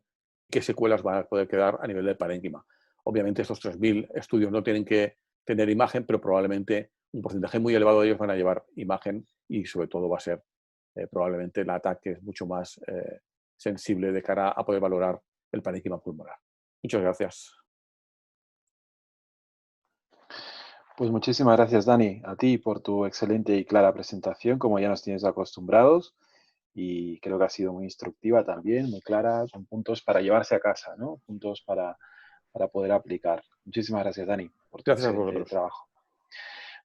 qué secuelas van a poder quedar a nivel del parénquima. Obviamente estos 3.000 estudios no tienen que tener imagen, pero probablemente un porcentaje muy elevado de ellos van a llevar imagen y sobre todo va a ser probablemente el ATAC, que es mucho más sensible de cara a poder valorar el parénquima pulmonar. Muchas gracias. Pues muchísimas gracias, Dani, a ti por tu excelente y clara presentación, como ya nos tienes acostumbrados, y creo que ha sido muy instructiva también, muy clara, son puntos para llevarse a casa, ¿no? Puntos para poder aplicar. Muchísimas gracias, Dani, por tu Gracias a excelente vosotros. trabajo.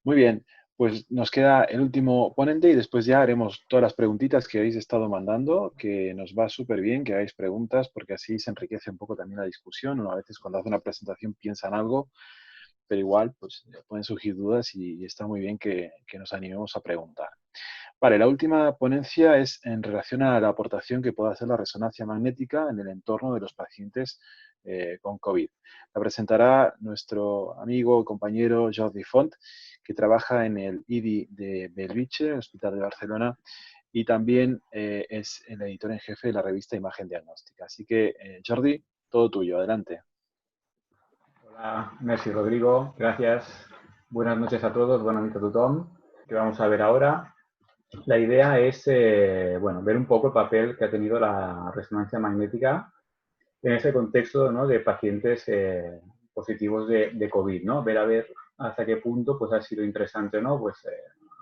Muy bien, Pues nos queda el último ponente y después ya haremos todas las preguntitas que habéis estado mandando, que nos va súper bien que hagáis preguntas porque así se enriquece un poco también la discusión. Uno a veces cuando hace una presentación piensa en algo, pero igual pues pueden surgir dudas y está muy bien que nos animemos a preguntar. Vale, la última ponencia es en relación a la aportación que puede hacer la resonancia magnética en el entorno de los pacientes con COVID. La presentará nuestro amigo y compañero Jordi Font, que trabaja en el IDI de Bellvitge, el Hospital de Barcelona, y también es el editor en jefe de la revista Imagen Diagnóstica. Así que, Jordi, todo tuyo, adelante. Hola, merci Rodrigo, gracias. Buenas noches a todos, buenas noches a tothom. ¿Qué vamos a ver ahora? La idea es bueno, ver un poco el papel que ha tenido la resonancia magnética en ese contexto, ¿no?, de pacientes positivos de COVID, ¿no? Ver a ver hasta qué punto pues, ha sido interesante, ¿no?, pues,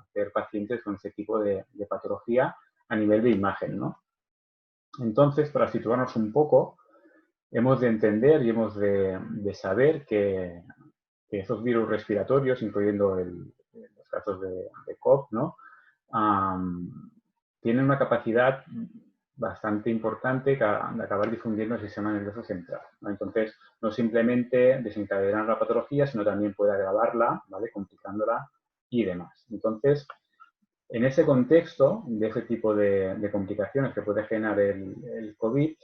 hacer pacientes con ese tipo de patología a nivel de imagen, ¿no? Entonces, para situarnos un poco, hemos de entender y hemos de saber que esos virus respiratorios, incluyendo los casos de COVID, ¿no?, tienen una capacidad bastante importante de acabar difundiendo el sistema nervioso central, ¿no? Entonces, no simplemente desencadenar la patología, sino también puede agravarla, ¿vale?, complicándola y demás. Entonces, en ese contexto de ese tipo de complicaciones que puede generar el COVID,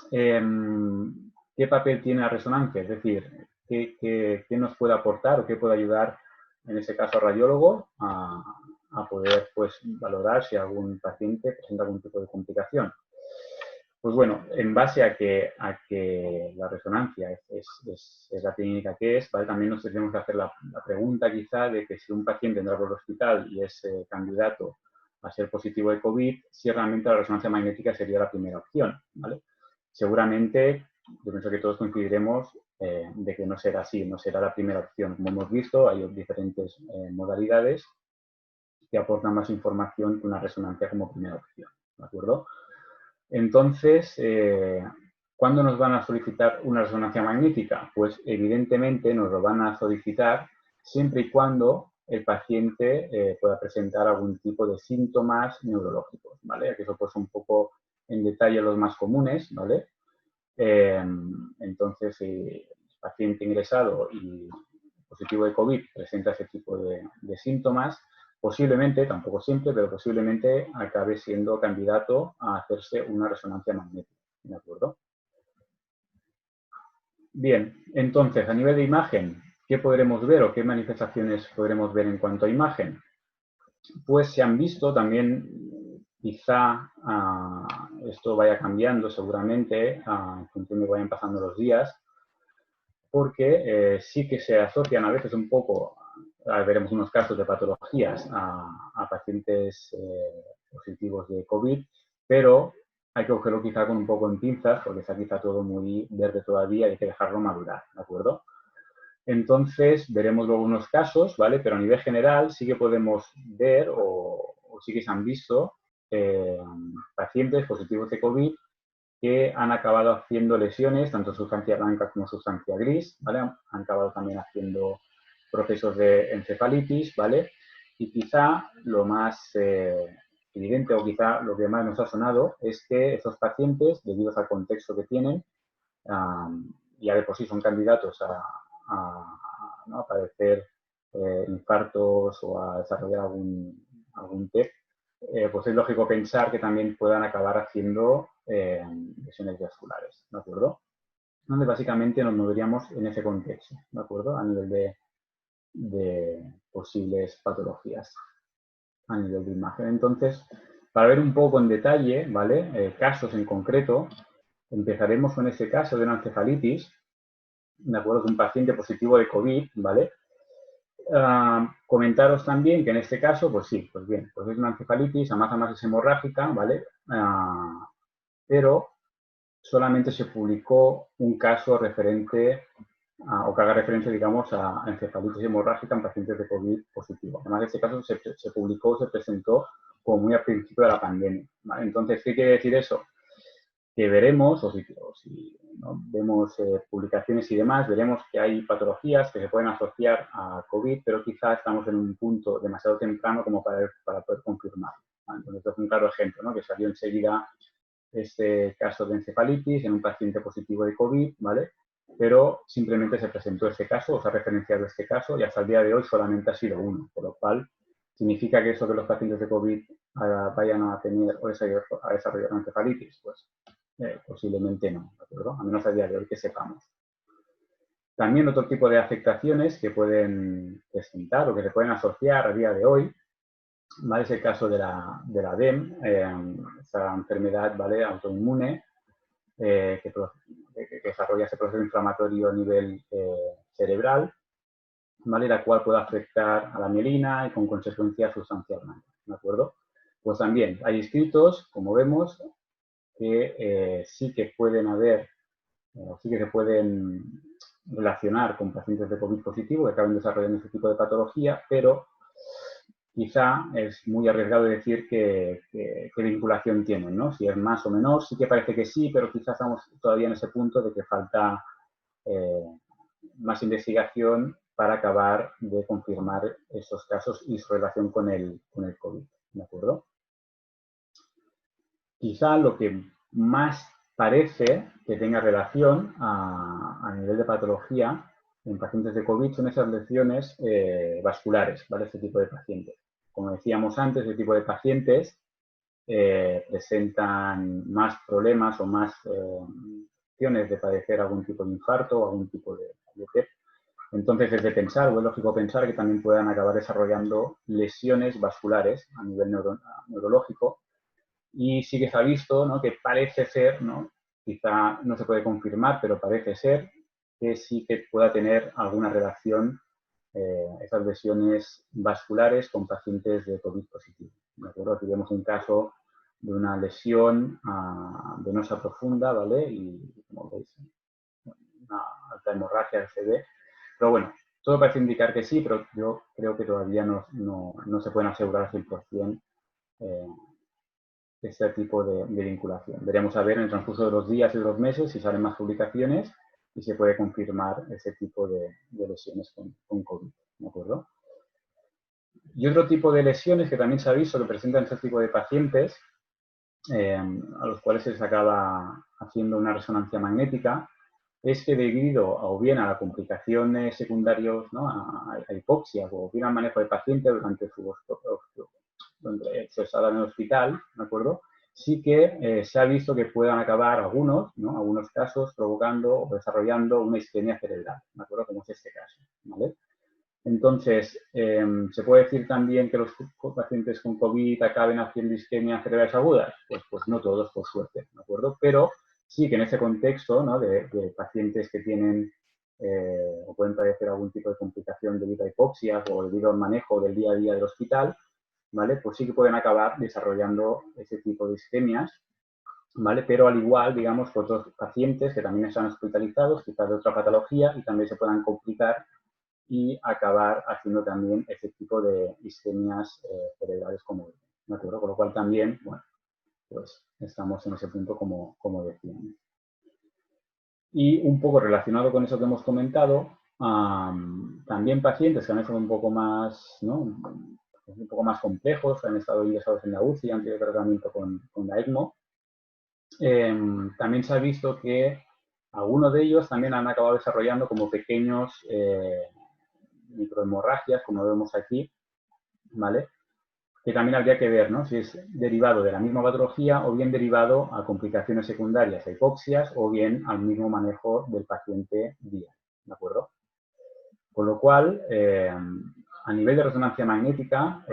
¿qué papel tiene la resonancia? Es decir, ¿qué nos puede aportar o qué puede ayudar, en ese caso, al radiólogo a poder pues, valorar si algún paciente presenta algún tipo de complicación? Pues bueno, en base a que la resonancia es la técnica que es, ¿vale? También nos tenemos que hacer la pregunta quizá de que si un paciente entra por el hospital y es candidato a ser positivo de COVID, si realmente la resonancia magnética sería la primera opción, ¿vale? Seguramente, yo pienso que todos coincidiremos de que no será así, no será la primera opción. Como hemos visto, hay diferentes modalidades que aportan más información que una resonancia como primera opción, ¿de acuerdo? Entonces, ¿cuándo nos van a solicitar una resonancia magnética? Pues evidentemente nos lo van a solicitar siempre y cuando el paciente pueda presentar algún tipo de síntomas neurológicos, ¿vale? Aquí eso pues un poco en detalle los más comunes, ¿vale? Entonces, si el paciente ingresado y positivo de COVID presenta ese tipo de síntomas, posiblemente, tampoco siempre, pero posiblemente acabe siendo candidato a hacerse una resonancia magnética, ¿de acuerdo? Bien, entonces, a nivel de imagen, ¿qué podremos ver o qué manifestaciones podremos ver en cuanto a imagen? Pues se han visto también, quizá esto vaya cambiando seguramente en función de que vayan pasando los días, porque sí que se asocian a veces un poco, veremos unos casos de patologías a pacientes positivos de COVID, pero hay que cogerlo quizá con un poco en pinzas, porque está quizá todo muy verde todavía y hay que dejarlo madurar, ¿de acuerdo? Entonces, veremos luego unos casos, ¿vale? Pero a nivel general sí que podemos ver o sí que se han visto pacientes positivos de COVID que han acabado haciendo lesiones, tanto sustancia blanca como sustancia gris, ¿vale? Han acabado también haciendo procesos de encefalitis, ¿vale? Y quizá lo más evidente o quizá lo que más nos ha sonado es que estos pacientes, debido al contexto que tienen, ya de por sí son candidatos ¿no?, a padecer infartos o a desarrollar algún TEP, pues es lógico pensar que también puedan acabar haciendo lesiones vasculares, ¿de acuerdo? Donde básicamente nos moveríamos en ese contexto, ¿de acuerdo? A nivel de posibles patologías, a nivel de imagen. Entonces, para ver un poco en detalle, ¿vale? Casos en concreto, empezaremos con ese caso de una encefalitis, ¿de acuerdo? De un paciente positivo de COVID, ¿vale? Comentaros también que en este caso, pues sí, pues bien, pues es una encefalitis, además es hemorrágica, ¿vale? Pero solamente se publicó un caso referente o que haga referencia, digamos, a encefalitis hemorrágica en pacientes de COVID positivo. Además, este caso se publicó, se presentó como muy al principio de la pandemia, ¿vale? Entonces, ¿qué quiere decir eso? que veremos, o si ¿no? vemos publicaciones y demás, veremos que hay patologías que se pueden asociar a COVID, pero quizá estamos en un punto demasiado temprano como para poder confirmarlo. Entonces, esto es un claro ejemplo, ¿no? Que salió enseguida este caso de encefalitis en un paciente positivo de COVID, ¿vale? Pero simplemente se presentó este caso, o se ha referenciado este caso, y hasta el día de hoy solamente ha sido uno, por lo cual significa que eso que los pacientes de COVID vayan a tener o a desarrollar encefalitis, pues posiblemente no, ¿de acuerdo? A menos a día de hoy que sepamos. También otro tipo de afectaciones que pueden presentar o que se pueden asociar a día de hoy, ¿vale? Es el caso de la DEM, esa enfermedad, ¿vale? Autoinmune que desarrolla ese proceso inflamatorio a nivel cerebral, ¿vale? La cual puede afectar a la mielina y con consecuencias sustancialmente, ¿de acuerdo? Pues también hay escritos, como vemos, que sí que pueden haber, sí que se pueden relacionar con pacientes de COVID positivo que acaben desarrollando este tipo de patología, pero quizá es muy arriesgado decir qué vinculación tienen, ¿no? Si es más o menor, sí que parece que sí, pero quizás estamos todavía en ese punto de que falta más investigación para acabar de confirmar esos casos y su relación con el COVID, ¿de acuerdo? Quizá lo que más parece que tenga relación a nivel de patología en pacientes de COVID son esas lesiones vasculares, ¿vale? Este tipo de pacientes. Como decíamos antes, este tipo de pacientes presentan más problemas o más opciones de padecer algún tipo de infarto o algún tipo de TEP. Entonces, es de pensar, o es lógico pensar que también puedan acabar desarrollando lesiones vasculares a nivel neurológico. Y sí que se ha visto, ¿no? Que parece ser, ¿no? Quizá no se puede confirmar, pero parece ser que sí que pueda tener alguna relación esas lesiones vasculares con pacientes de COVID positivo. ¿De acuerdo? Aquí vemos un caso de una lesión venosa profunda, ¿vale? Y como veis, una alta hemorragia se ve. Pero bueno, todo parece indicar que sí, pero yo creo que todavía no se pueden asegurar al 100% este tipo de vinculación. Veremos a ver en el transcurso de los días y de los meses si salen más publicaciones y se puede confirmar ese tipo de lesiones con COVID, ¿de acuerdo? Y otro tipo de lesiones que también se ha visto que presentan este tipo de pacientes, a los cuales se les acaba haciendo una resonancia magnética, es que debido o bien a las complicaciones secundarias, ¿no? a hipoxia o bien al manejo del paciente durante su estada en el hospital, ¿de acuerdo? Sí que se ha visto que puedan acabar algunos casos provocando o desarrollando una isquemia cerebral, ¿de acuerdo? Como es este caso, ¿vale? Entonces, ¿se puede decir también que los pacientes con COVID acaben haciendo isquemias cerebrales agudas? Pues no todos, por suerte, ¿de acuerdo? Pero sí que en ese contexto, ¿no? de pacientes que tienen o pueden padecer algún tipo de complicación debido a hipoxias o debido al manejo del día a día del hospital, ¿vale? Pues sí que pueden acabar desarrollando ese tipo de isquemias, ¿vale? Pero al igual, digamos, que otros pacientes que también están hospitalizados, quizás de otra patología, y también se puedan complicar y acabar haciendo también ese tipo de isquemias cerebrales como ¿de acuerdo? Con lo cual también, bueno, pues estamos en ese punto como decíamos. Y un poco relacionado con eso que hemos comentado, también pacientes que han estado un poco más, ¿no? Un poco más complejos, han estado ingresados en la UCI antes de tratamiento con la ECMO. También se ha visto que algunos de ellos también han acabado desarrollando como pequeños microhemorragias, como vemos aquí, ¿vale? Que también habría que ver, ¿no? Si es derivado de la misma patología o bien derivado a complicaciones secundarias, a hipoxias, o bien al mismo manejo del paciente día, ¿de acuerdo? Con lo cual, a nivel de resonancia magnética,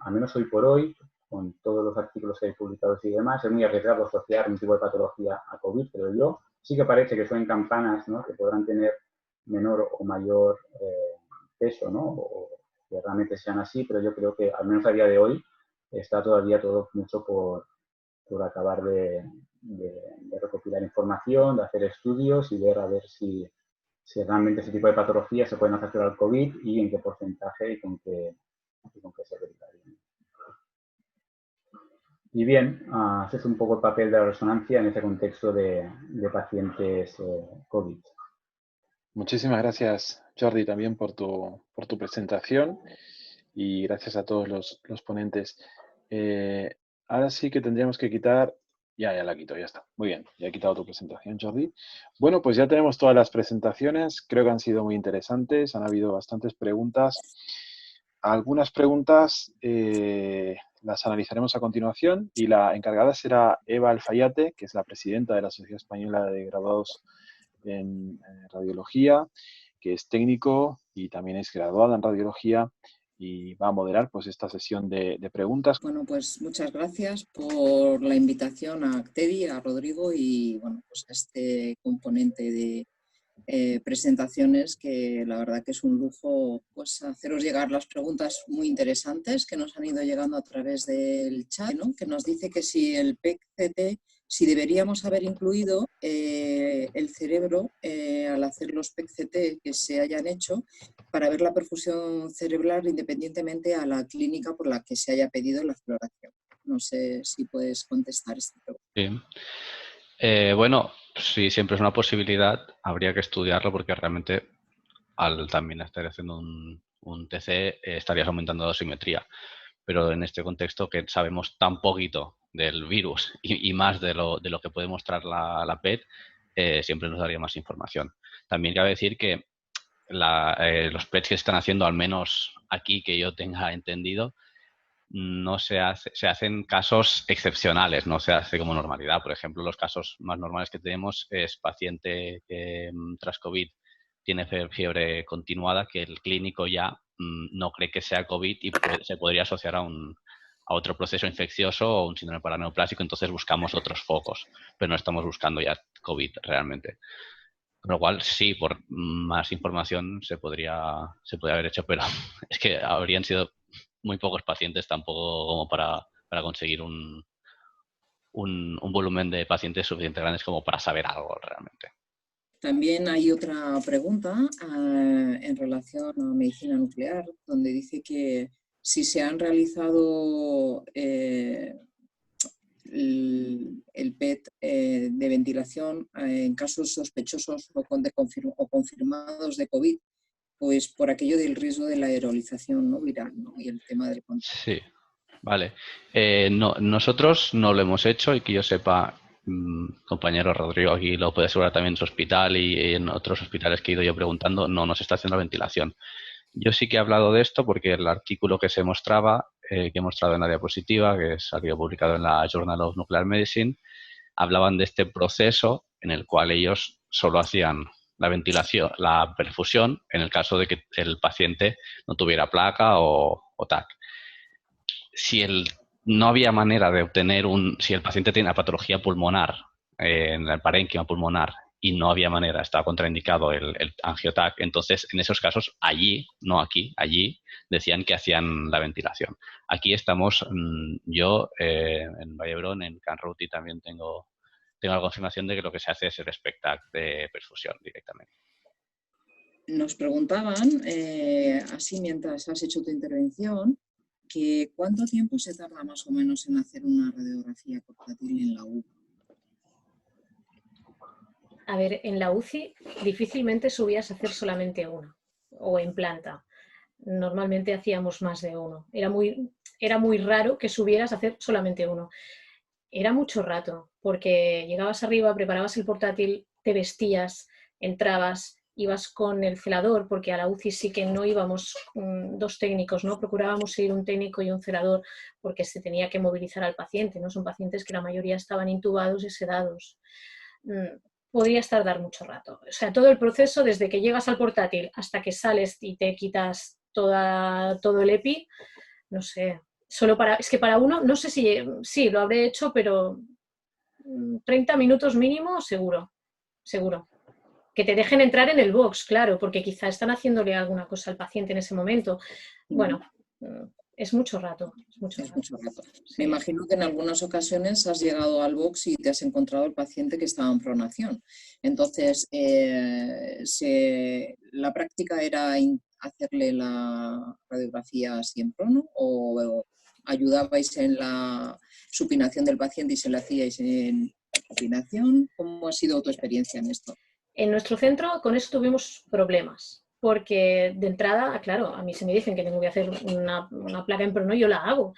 al menos hoy por hoy, con todos los artículos que hay publicados y demás, es muy arriesgado asociar un tipo de patología a COVID, pero yo sí que parece que son campanas, ¿no? Que podrán tener menor o mayor peso, ¿no? O que realmente sean así, pero yo creo que al menos a día de hoy está todavía todo mucho por acabar de recopilar información, de hacer estudios y ver a ver si realmente ese tipo de patologías se pueden asociar al COVID y en qué porcentaje y con qué se derivarían. Y bien, ese es un poco el papel de la resonancia en ese contexto de pacientes COVID. Muchísimas gracias, Jordi, también por tu presentación y gracias a todos los ponentes. Ahora sí que tendríamos que quitar... Ya la quito, ya está. Muy bien, ya he quitado tu presentación, Jordi. Bueno, pues ya tenemos todas las presentaciones. Creo que han sido muy interesantes. Han habido bastantes preguntas. Algunas preguntas las analizaremos a continuación y la encargada será Eva Alfayate, que es la presidenta de la Sociedad Española de Graduados en Radiología, que es técnico y también es graduada en Radiología y va a moderar pues esta sesión de preguntas. Bueno, pues muchas gracias por la invitación a Actedi, a Rodrigo y bueno, pues a este componente de presentaciones que la verdad que es un lujo pues haceros llegar las preguntas muy interesantes que nos han ido llegando a través del chat, ¿no? Que nos dice que si el PET-CT, si deberíamos haber incluido el cerebro al hacer los PET-CT que se hayan hecho para ver la perfusión cerebral independientemente a la clínica por la que se haya pedido la exploración. No sé si puedes contestar esta pregunta. Sí. Bueno, si siempre es una posibilidad, habría que estudiarlo porque realmente al también estar haciendo un TC estarías aumentando la dosimetría. Pero en este contexto que sabemos tan poquito del virus y más de lo que puede mostrar la PET, siempre nos daría más información. También cabe decir que los PETs que se están haciendo, al menos aquí que yo tenga entendido, no se hacen casos excepcionales, no se hace como normalidad. Por ejemplo, los casos más normales que tenemos es paciente que tras COVID tiene fiebre continuada, que el clínico ya no cree que sea COVID y se podría asociar a otro proceso infeccioso o un síndrome paraneoplásico, entonces buscamos otros focos, pero no estamos buscando ya COVID realmente. Con lo cual, sí, por más información se podría haber hecho, pero es que habrían sido muy pocos pacientes tampoco como para conseguir un volumen de pacientes suficientemente grandes como para saber algo realmente. También hay otra pregunta en relación a medicina nuclear, donde dice que si se han realizado el PET de ventilación en casos sospechosos o confirmados de COVID, pues por aquello del riesgo de la aerolización no viral, ¿no? Y el tema del contagio. Sí, vale. No, nosotros no lo hemos hecho y que yo sepa, compañero Rodrigo aquí lo puede asegurar también en su hospital y en otros hospitales que he ido yo preguntando, no nos está haciendo la ventilación. Yo sí que he hablado de esto porque el artículo que se mostraba, que he mostrado en la diapositiva, que salió publicado en la Journal of Nuclear Medicine, hablaban de este proceso en el cual ellos solo hacían la ventilación, la perfusión, en el caso de que el paciente no tuviera placa o TAC. Si no había manera de obtener si el paciente tiene una patología pulmonar, en el parénquima pulmonar, y no había manera, estaba contraindicado el angiotac, entonces en esos casos allí, no aquí, allí decían que hacían la ventilación. Aquí estamos, yo en Vallebrón, en Canruti también tengo la confirmación de que lo que se hace es el SPECTAC de perfusión directamente. Nos preguntaban, así mientras has hecho tu intervención, que ¿cuánto tiempo se tarda más o menos en hacer una radiografía portátil en la UCI? A ver, en la UCI difícilmente subías a hacer solamente uno, o en planta. Normalmente hacíamos más de uno. Era muy raro que subieras a hacer solamente uno. Era mucho rato, porque llegabas arriba, preparabas el portátil, te vestías, entrabas, ibas con el celador, porque a la UCI sí que no íbamos dos técnicos, ¿no? Procurábamos ir un técnico y un celador, porque se tenía que movilizar al paciente, ¿no? Son pacientes que la mayoría estaban intubados y sedados. Podrías tardar mucho rato. O sea, todo el proceso, desde que llegas al portátil hasta que sales y te quitas todo el EPI, no sé. Es que para uno, no sé si sí, lo habré hecho, pero 30 minutos mínimo, seguro. Que te dejen entrar en el box, claro, porque quizá están haciéndole alguna cosa al paciente en ese momento. Bueno, es mucho rato. Mucho rato. Sí. Me imagino que en algunas ocasiones has llegado al box y te has encontrado el paciente que estaba en pronación. Entonces, ¿la práctica era hacerle la radiografía así en prono o ayudabais en la supinación del paciente y se la hacíais en supinación. ¿Cómo ha sido tu experiencia en esto? En nuestro centro con eso tuvimos problemas, porque de entrada, claro, a mí se me dicen que tengo que hacer una placa en prono, yo la hago.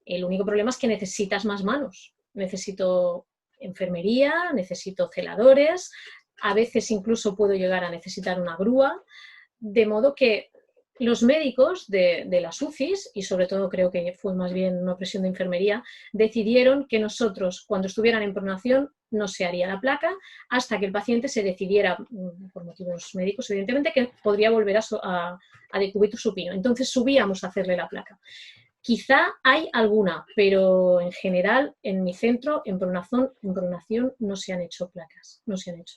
El único problema es que necesitas más manos. Necesito enfermería, necesito celadores, a veces incluso puedo llegar a necesitar una grúa, de modo que los médicos de las UCIs, y sobre todo creo que fue más bien una presión de enfermería, decidieron que nosotros, cuando estuvieran en pronación, no se haría la placa hasta que el paciente se decidiera, por motivos médicos, evidentemente, que podría volver a decúbito supino. Entonces subíamos a hacerle la placa. Quizá hay alguna, pero en general en mi centro, en pronación no se han hecho placas, no se han hecho.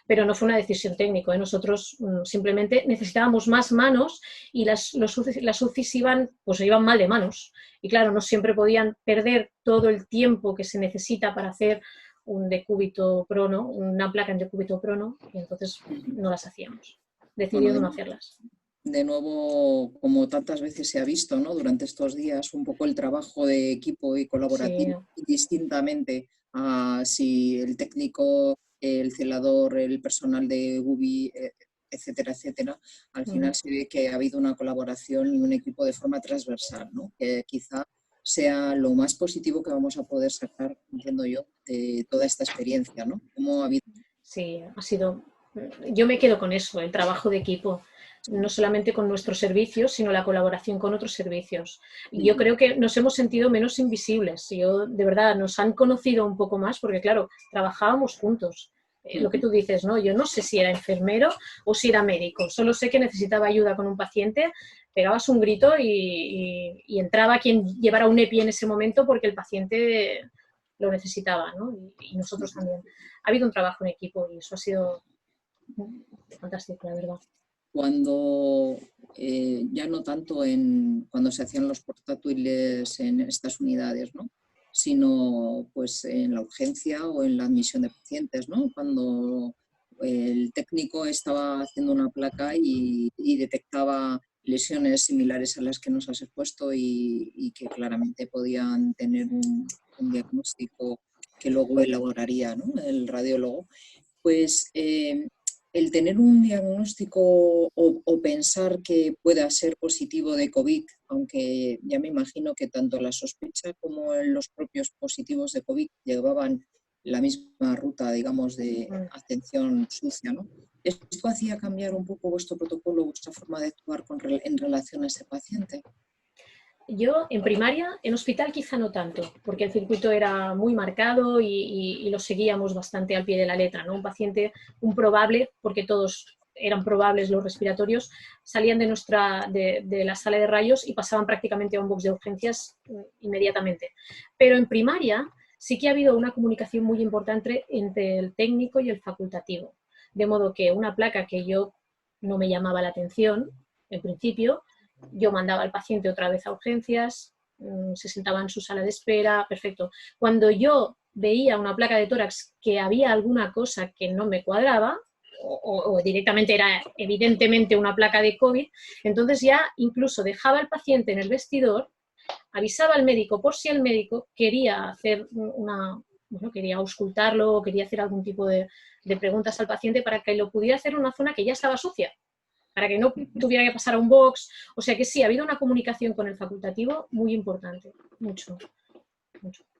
Pero no fue una decisión técnica, ¿eh? Nosotros simplemente necesitábamos más manos y las UCIs iban mal de manos. Y claro, no siempre podían perder todo el tiempo que se necesita para hacer un decúbito prono, una placa en decúbito prono, y entonces no las hacíamos. Decidieron no hacerlas. De nuevo, como tantas veces se ha visto, ¿no? Durante estos días, un poco el trabajo de equipo y colaborativo, sí. Distintamente a si el técnico, el celador, el personal de UBI, etcétera, etcétera, al final se ve que ha habido una colaboración y un equipo de forma transversal, ¿no? Que quizá sea lo más positivo que vamos a poder sacar, entiendo yo, de toda esta experiencia, ¿no? ¿Cómo ha habido? Sí, ha sido... Yo me quedo con eso, el trabajo de equipo. No solamente con nuestros servicios, sino la colaboración con otros servicios. Y yo creo que nos hemos sentido menos invisibles. Yo, de verdad, nos han conocido un poco más porque, claro, trabajábamos juntos. Lo que tú dices, ¿no? Yo no sé si era enfermero o si era médico. Solo sé que necesitaba ayuda con un paciente, pegabas un grito y entraba quien llevara un EPI en ese momento porque el paciente lo necesitaba, ¿no? Y nosotros también. Ha habido un trabajo en equipo y eso ha sido fantástico, la verdad. Cuando ya no tanto cuando se hacían los portátiles en estas unidades, ¿no? Sino pues en la urgencia o en la admisión de pacientes, ¿no? Cuando el técnico estaba haciendo una placa y detectaba lesiones similares a las que nos has expuesto y que claramente podían tener un diagnóstico que luego elaboraría, ¿no? El radiólogo, pues el tener un diagnóstico o pensar que pueda ser positivo de COVID, aunque ya me imagino que tanto la sospecha como los propios positivos de COVID llevaban la misma ruta, digamos, de atención sucia, ¿no? ¿Esto hacía cambiar un poco vuestro protocolo, vuestra forma de actuar en relación a ese paciente? Yo en primaria, en hospital quizá no tanto, porque el circuito era muy marcado y lo seguíamos bastante al pie de la letra, ¿no? Un paciente, un probable, porque todos eran probables los respiratorios, salían de la sala de rayos y pasaban prácticamente a un box de urgencias inmediatamente. Pero en primaria sí que ha habido una comunicación muy importante entre el técnico y el facultativo, de modo que una placa que yo no me llamaba la atención, en principio, yo mandaba al paciente otra vez a urgencias, se sentaba en su sala de espera, perfecto. Cuando yo veía una placa de tórax que había alguna cosa que no me cuadraba, o directamente era evidentemente una placa de COVID, entonces ya incluso dejaba al paciente en el vestidor, avisaba al médico por si el médico quería hacer quería auscultarlo o quería hacer algún tipo de preguntas al paciente para que lo pudiera hacer en una zona que ya estaba sucia, para que no tuviera que pasar a un box. O sea que sí, ha habido una comunicación con el facultativo muy importante, mucho.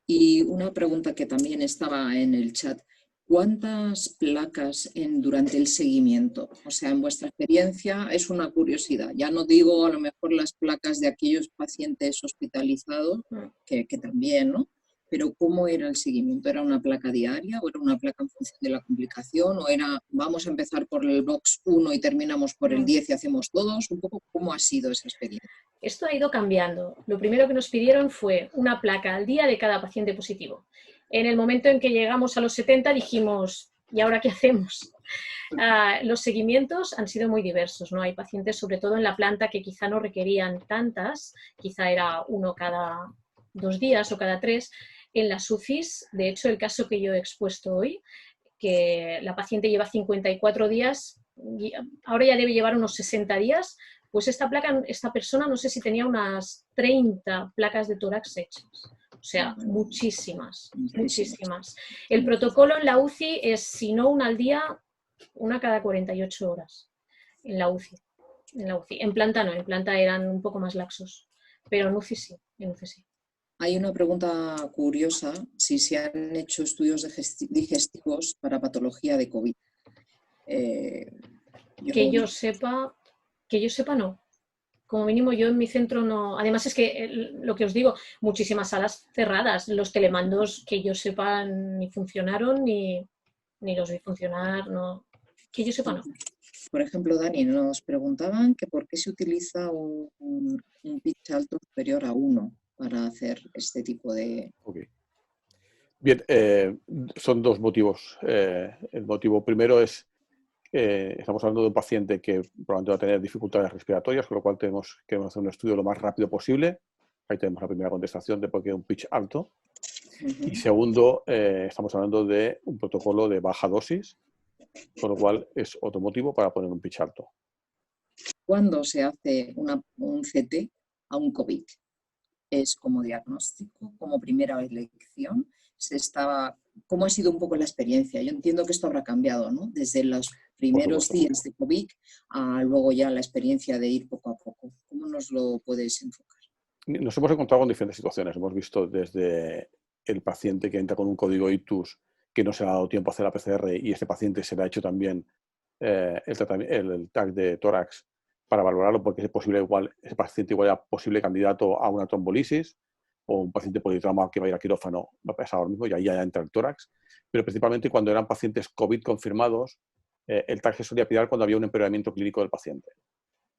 Y una pregunta que también estaba en el chat, ¿cuántas placas durante el seguimiento? O sea, en vuestra experiencia es una curiosidad, ya no digo a lo mejor las placas de aquellos pacientes hospitalizados, que también, ¿no? Pero ¿cómo era el seguimiento? ¿Era una placa diaria o era una placa en función de la complicación? ¿O era vamos a empezar por el box 1 y terminamos por el 10 y hacemos todos? Un poco, ¿cómo ha sido esa experiencia? Esto ha ido cambiando. Lo primero que nos pidieron fue una placa al día de cada paciente positivo. En el momento en que llegamos a los 70 dijimos, ¿y ahora qué hacemos? Los seguimientos han sido muy diversos, ¿no? Hay pacientes, sobre todo en la planta, que quizá no requerían tantas, quizá era uno cada 2 días o cada 3. En las UCIs, de hecho, el caso que yo he expuesto hoy, que la paciente lleva 54 días, ahora ya debe llevar unos 60 días, pues esta persona no sé si tenía unas 30 placas de tórax hechas. O sea, muchísimas. El protocolo en la UCI es, si no una al día, una cada 48 horas en la UCI. En planta no, en planta eran un poco más laxos, pero en UCI sí, Hay una pregunta curiosa, si se han hecho estudios digestivos para patología de COVID. Que yo sepa no. Como mínimo yo en mi centro no. Además es que lo que os digo, muchísimas salas cerradas. Los telemandos que yo sepa ni funcionaron ni los vi funcionar. No. Que yo sepa no. Por ejemplo, Dani, nos preguntaban que por qué se utiliza un pitch alto superior a 1 para hacer este tipo de... Okay. Bien, son dos motivos. El motivo primero es estamos hablando de un paciente que probablemente va a tener dificultades respiratorias, con lo cual queremos hacer un estudio lo más rápido posible. Ahí tenemos la primera contestación de por qué un pitch alto. Y segundo, estamos hablando de un protocolo de baja dosis, con lo cual es otro motivo para poner un pitch alto. ¿Cuándo se hace un CT a un COVID? ¿Es como diagnóstico, como primera elección? ¿Cómo ha sido un poco la experiencia? Yo entiendo que esto habrá cambiado, ¿no? Desde los primeros días de COVID a luego ya la experiencia de ir poco a poco. ¿Cómo nos lo puedes enfocar? Nos hemos encontrado con diferentes situaciones. Hemos visto desde el paciente que entra con un código ictus que no se le ha dado tiempo a hacer la PCR y este paciente se le ha hecho también el TAC de tórax para valorarlo porque ese paciente igual era posible candidato a una trombolisis o un paciente politrauma que va a ir a quirófano, va a pasar lo mismo y ahí ya entra el tórax. Pero principalmente cuando eran pacientes COVID confirmados, el TAC se solía pedir cuando había un empeoramiento clínico del paciente.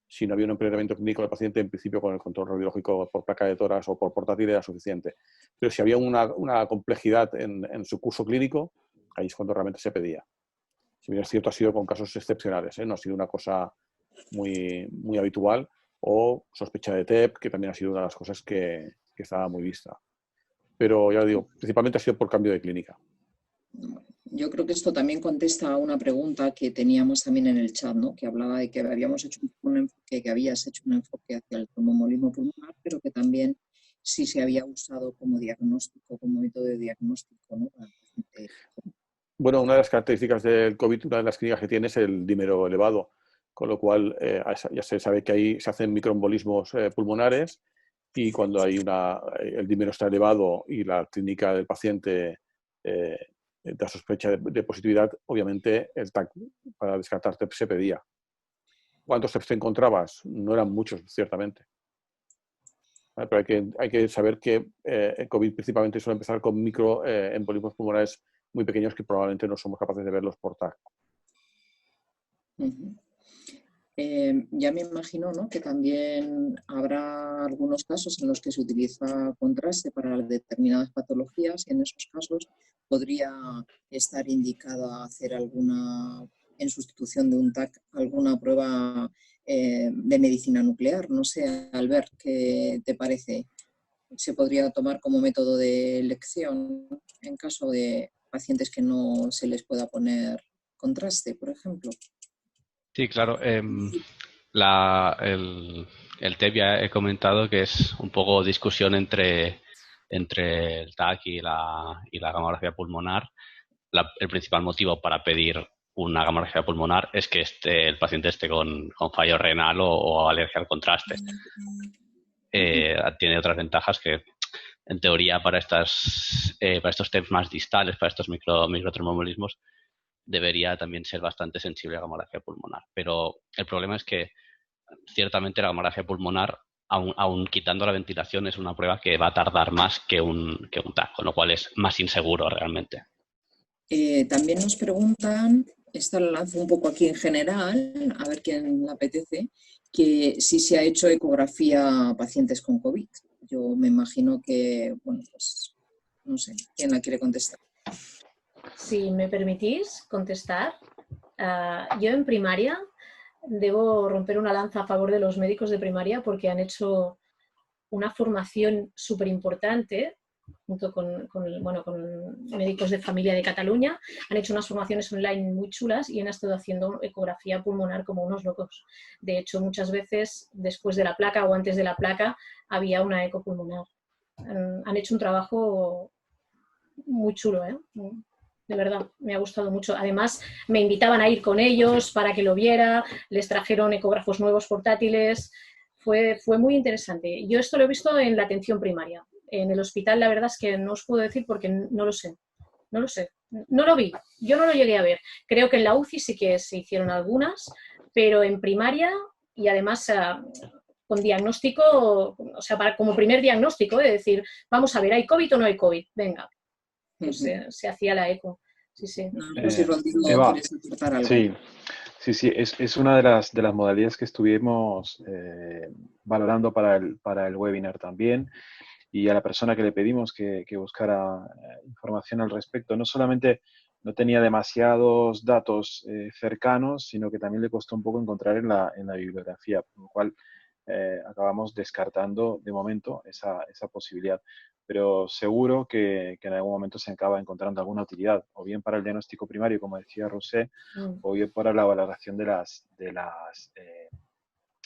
Si no había un empeoramiento clínico del paciente, en principio con el control radiológico por placa de tórax o por portátil era suficiente. Pero si había una complejidad en su curso clínico, ahí es cuando realmente se pedía. Si bien es cierto, ha sido con casos excepcionales, no ha sido una cosa muy, muy habitual, o sospecha de TEP, que también ha sido una de las cosas que estaba muy vista. Pero ya digo, principalmente ha sido por cambio de clínica. Yo creo que esto también contesta a una pregunta que teníamos también en el chat, ¿no? Que hablaba de que habíamos hecho un enfoque, que habías hecho un enfoque hacia el tromboembolismo pulmonar, pero que también sí se había usado como diagnóstico, como método de diagnóstico, ¿no? Bueno, una de las características del COVID, una de las clínicas que tiene es el dímero elevado, con lo cual ya se sabe que ahí se hacen microembolismos pulmonares y cuando el dímero está elevado y la clínica del paciente da sospecha de positividad, obviamente el TAC para descartar TEP se pedía. ¿Cuántos TEPs te encontrabas? No eran muchos, ciertamente. Pero hay que saber que el COVID principalmente suele empezar con microembolismos pulmonares muy pequeños que probablemente no somos capaces de verlos por TAC. Ya me imagino, ¿no?, que también habrá algunos casos en los que se utiliza contraste para determinadas patologías y en esos casos podría estar indicado hacer en sustitución de un TAC, alguna prueba de medicina nuclear. No sé, Albert, ¿qué te parece? ¿Se podría tomar como método de elección en caso de pacientes que no se les pueda poner contraste, por ejemplo? Sí, claro. El TEP ya he comentado que es un poco discusión entre el TAC y la gamografía pulmonar. El principal motivo para pedir una gamografía pulmonar es que el paciente esté con fallo renal o alergia al contraste. Tiene otras ventajas que, en teoría, para estos TEPs más distales, para estos microtromboembolismos, debería también ser bastante sensible a la gamografía pulmonar. Pero el problema es que ciertamente la gamografía pulmonar, aun quitando la ventilación, es una prueba que va a tardar más que un TAC, con lo cual es más inseguro realmente. También nos preguntan, esta la lanzo un poco aquí en general, a ver quién le apetece, que si se ha hecho ecografía a pacientes con COVID. Yo me imagino que, bueno, pues no sé, ¿quién la quiere contestar? Si me permitís contestar, yo en primaria debo romper una lanza a favor de los médicos de primaria porque han hecho una formación súper importante junto con médicos de familia de Cataluña. Han hecho unas formaciones online muy chulas y han estado haciendo ecografía pulmonar como unos locos. De hecho, muchas veces después de la placa o antes de la placa había una eco pulmonar. Han hecho un trabajo muy chulo, ¿eh? De verdad, me ha gustado mucho. Además, me invitaban a ir con ellos para que lo viera, les trajeron ecógrafos nuevos portátiles. Fue muy interesante. Yo esto lo he visto en la atención primaria. En el hospital, la verdad es que no os puedo decir porque no lo sé. No lo sé. No lo vi. Yo no lo llegué a ver. Creo que en la UCI sí que se hicieron algunas, pero en primaria y además con diagnóstico, o sea, como primer diagnóstico, es decir, vamos a ver, ¿hay COVID o no hay COVID? Venga, pues se hacía la eco. Sí, sí. No sé si Rodrigo Eva, quieres aportar algo. Sí, es una de las modalidades que estuvimos valorando para el webinar también, y a la persona que le pedimos que buscara información al respecto, no solamente no tenía demasiados datos cercanos, sino que también le costó un poco encontrar en la bibliografía, por lo cual acabamos descartando de momento esa posibilidad. Pero seguro que en algún momento se acaba encontrando alguna utilidad, o bien para el diagnóstico primario, como decía Rosé, o bien para la valoración de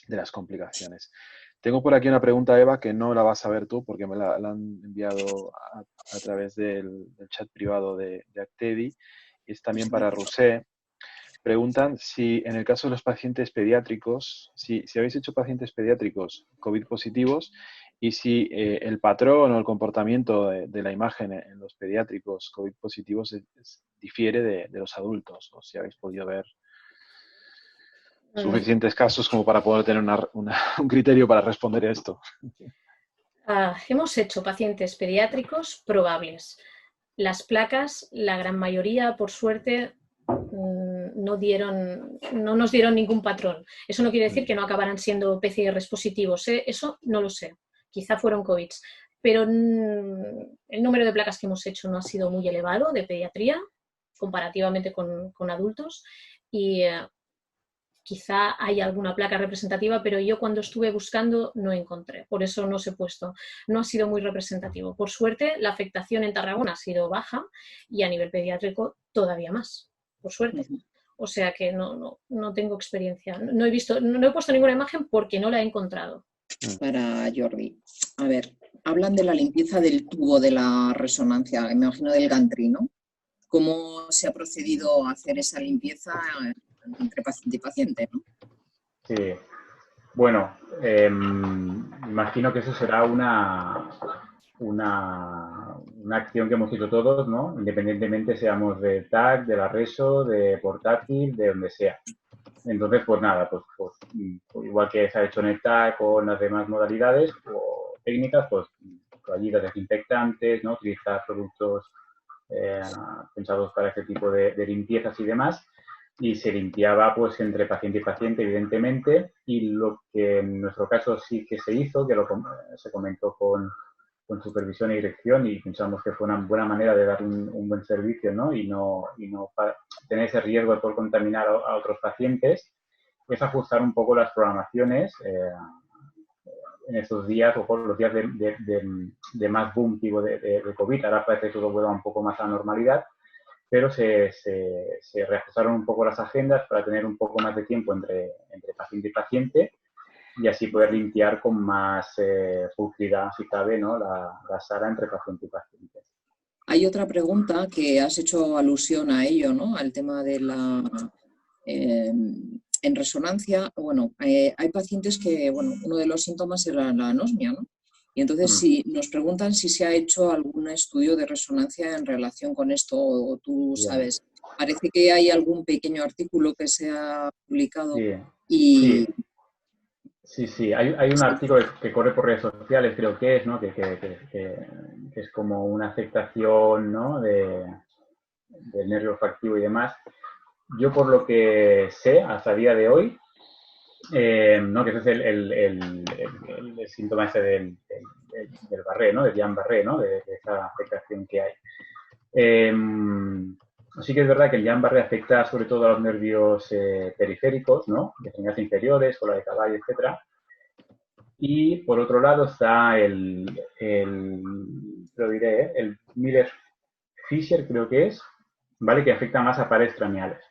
las complicaciones. Tengo por aquí una pregunta, Eva, que no la vas a ver tú porque me la han enviado a través del chat privado de Actedi. Es también para Rosé. Preguntan si en el caso de los pacientes pediátricos, si habéis hecho pacientes pediátricos COVID positivos y si el patrón o el comportamiento de la imagen en los pediátricos COVID positivos difiere de los adultos, o si habéis podido ver suficientes casos como para poder tener un criterio para responder a esto. Hemos hecho pacientes pediátricos probables. Las placas, la gran mayoría, por suerte, no nos dieron ningún patrón. Eso no quiere decir que no acabaran siendo PCRs positivos, ¿eh? Eso no lo sé. Quizá fueron COVID. Pero el número de placas que hemos hecho no ha sido muy elevado de pediatría, comparativamente con adultos. Y quizá hay alguna placa representativa, pero yo cuando estuve buscando no encontré, por eso no os he puesto. No ha sido muy representativo. Por suerte, la afectación en Tarragona ha sido baja y a nivel pediátrico todavía más, por suerte. O sea que no tengo experiencia. No he puesto ninguna imagen porque no la he encontrado. Para Jordi. A ver, hablan de la limpieza del tubo de la resonancia, me imagino del gantry, ¿no? ¿Cómo se ha procedido a hacer esa limpieza entre paciente y paciente, ¿no? Sí. Bueno, imagino que eso será una acción que hemos hecho todos, ¿no? Independientemente seamos de TAC, de la RESO, de portátil, de donde sea. Entonces, pues nada, pues igual que se ha hecho en el TAC o en las demás modalidades o técnicas, pues toallitas desinfectantes, ¿no? Utilizar productos pensados para este tipo de limpiezas y demás. Y se limpiaba pues entre paciente y paciente, evidentemente, y lo que en nuestro caso sí que se hizo, que se comentó con supervisión y dirección, y pensamos que fue una buena manera de dar un buen servicio, ¿no? Y no tener ese riesgo de poder contaminar a otros pacientes, es ajustar un poco las programaciones en estos días, o por los días de más boom tipo de COVID. Ahora parece que todo vuelva un poco más a la normalidad, pero se reajustaron un poco las agendas para tener un poco más de tiempo entre paciente y paciente, y así poder limpiar con más facilidad, si cabe, ¿no? la sala entre paciente y paciente. Hay otra pregunta que has hecho alusión a ello, ¿no? Al tema de la... en resonancia, bueno, hay pacientes que, bueno, uno de los síntomas era la anosmia, ¿no? Y entonces si nos preguntan si se ha hecho algún estudio de resonancia en relación con esto, o tú sabes, parece que hay algún pequeño artículo que se ha publicado y... Sí. Hay un artículo que corre por redes sociales, creo que es, ¿no? Que es como una afectación, ¿no? del nervio olfativo y demás. Yo, por lo que sé, hasta el día de hoy, ¿no? Que ese es el síntoma ese del Barré, ¿no? Del Guillain-Barré, ¿no? De esa afectación que hay. Sí que es verdad que el Guillain-Barré afecta sobre todo a los nervios periféricos, ¿no? De extremidades inferiores, cola de caballo, etcétera. Y por otro lado está el Miller-Fisher, creo que es, ¿vale? Que afecta más a paredes craneales.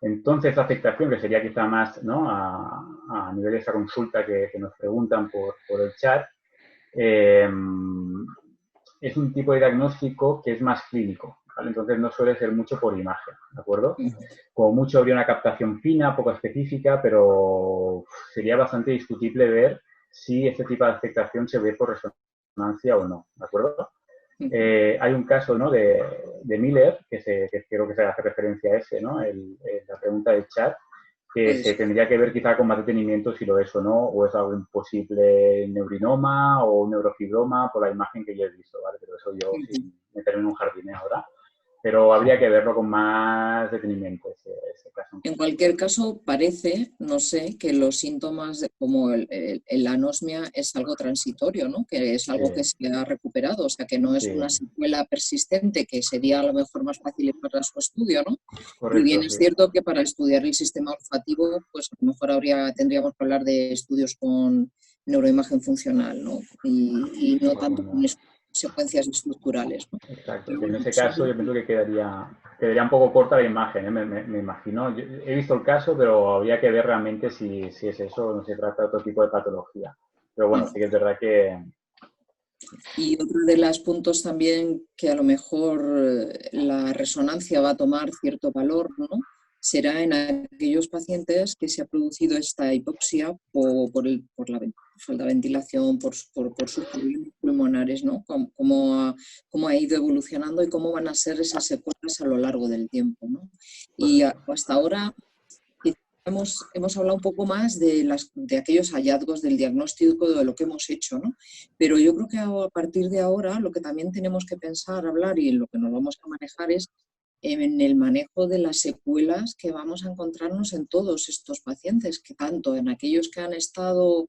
Entonces, la afectación, que sería quizá más, ¿no? a nivel de esa consulta que nos preguntan por el chat, es un tipo de diagnóstico que es más clínico, ¿vale? Entonces no suele ser mucho por imagen, ¿de acuerdo? Como mucho habría una captación fina, poco específica, pero sería bastante discutible ver si este tipo de afectación se ve por resonancia o no, ¿de acuerdo? Hay un caso, ¿no?, de Miller, que creo que se hace referencia a ese, ¿no?, la pregunta del chat, que se tendría que ver quizá con más detenimiento si lo es o no, o es algún posible neurinoma o un neurofibroma por la imagen que yo he visto, ¿vale? Pero eso yo sin meterme en un jardín ahora. Pero habría que verlo con más detenimiento ese caso. En cualquier caso, parece, no sé, que los síntomas como la anosmia es algo transitorio, ¿no? Que es algo que se ha recuperado, o sea, que no es una secuela persistente, que sería a lo mejor más fácil para su estudio, ¿no? Correcto, y bien es cierto que para estudiar el sistema olfativo, pues a lo mejor tendríamos que hablar de estudios con neuroimagen funcional, ¿no? Y no tanto con secuencias estructurales, ¿no? Exacto, que en ese caso yo pienso que quedaría un poco corta la imagen, ¿eh? Me imagino. Yo he visto el caso, pero habría que ver realmente si es eso o no se trata de otro tipo de patología. Pero bueno, sí que es verdad que... Y otro de los puntos también que a lo mejor la resonancia va a tomar cierto valor, ¿no?, será en aquellos pacientes que se ha producido esta hipoxia por la falta de ventilación, por sus problemas pulmonares, ¿no? Cómo ha ido evolucionando y cómo van a ser esas secuelas a lo largo del tiempo, ¿no? Y hasta ahora hemos hablado un poco más de aquellos hallazgos del diagnóstico, de lo que hemos hecho, ¿no? Pero yo creo que a partir de ahora lo que también tenemos que pensar, hablar y en lo que nos vamos a manejar es en el manejo de las secuelas que vamos a encontrarnos en todos estos pacientes, que tanto en aquellos que han estado,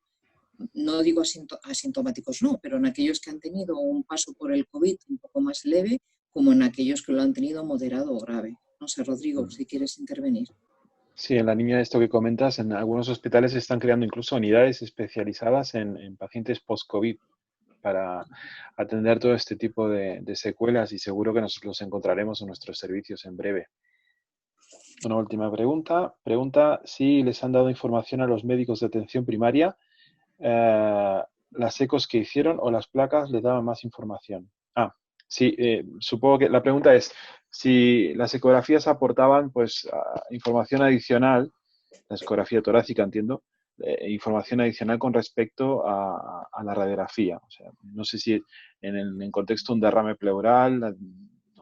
no digo asintomáticos, no, pero en aquellos que han tenido un paso por el COVID un poco más leve, como en aquellos que lo han tenido moderado o grave. No sé, Rodrigo, si quieres intervenir. Sí, en la línea de esto que comentas, en algunos hospitales se están creando incluso unidades especializadas en pacientes post-COVID para atender todo este tipo de secuelas y seguro que nos los encontraremos en nuestros servicios en breve. Una última pregunta. Pregunta si les han dado información a los médicos de atención primaria, las ecos que hicieron o las placas les daban más información. Sí, supongo que la pregunta es si las ecografías aportaban pues información adicional, la ecografía torácica entiendo, información adicional con respecto a la radiografía. O sea, no sé si en contexto de un derrame pleural,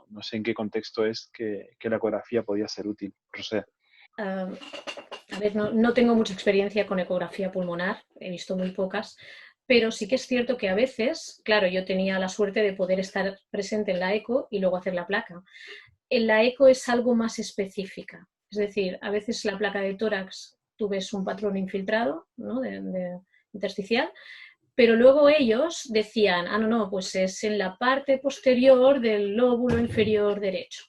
no sé en qué contexto es que la ecografía podía ser útil. Roser. A ver, no tengo mucha experiencia con ecografía pulmonar, he visto muy pocas, pero sí que es cierto que a veces, claro, yo tenía la suerte de poder estar presente en la eco y luego hacer la placa. En la eco es algo más específica, es decir, a veces la placa de tórax tú ves un patrón infiltrado, ¿no?, de intersticial, pero luego ellos decían, no, pues es en la parte posterior del lóbulo inferior derecho.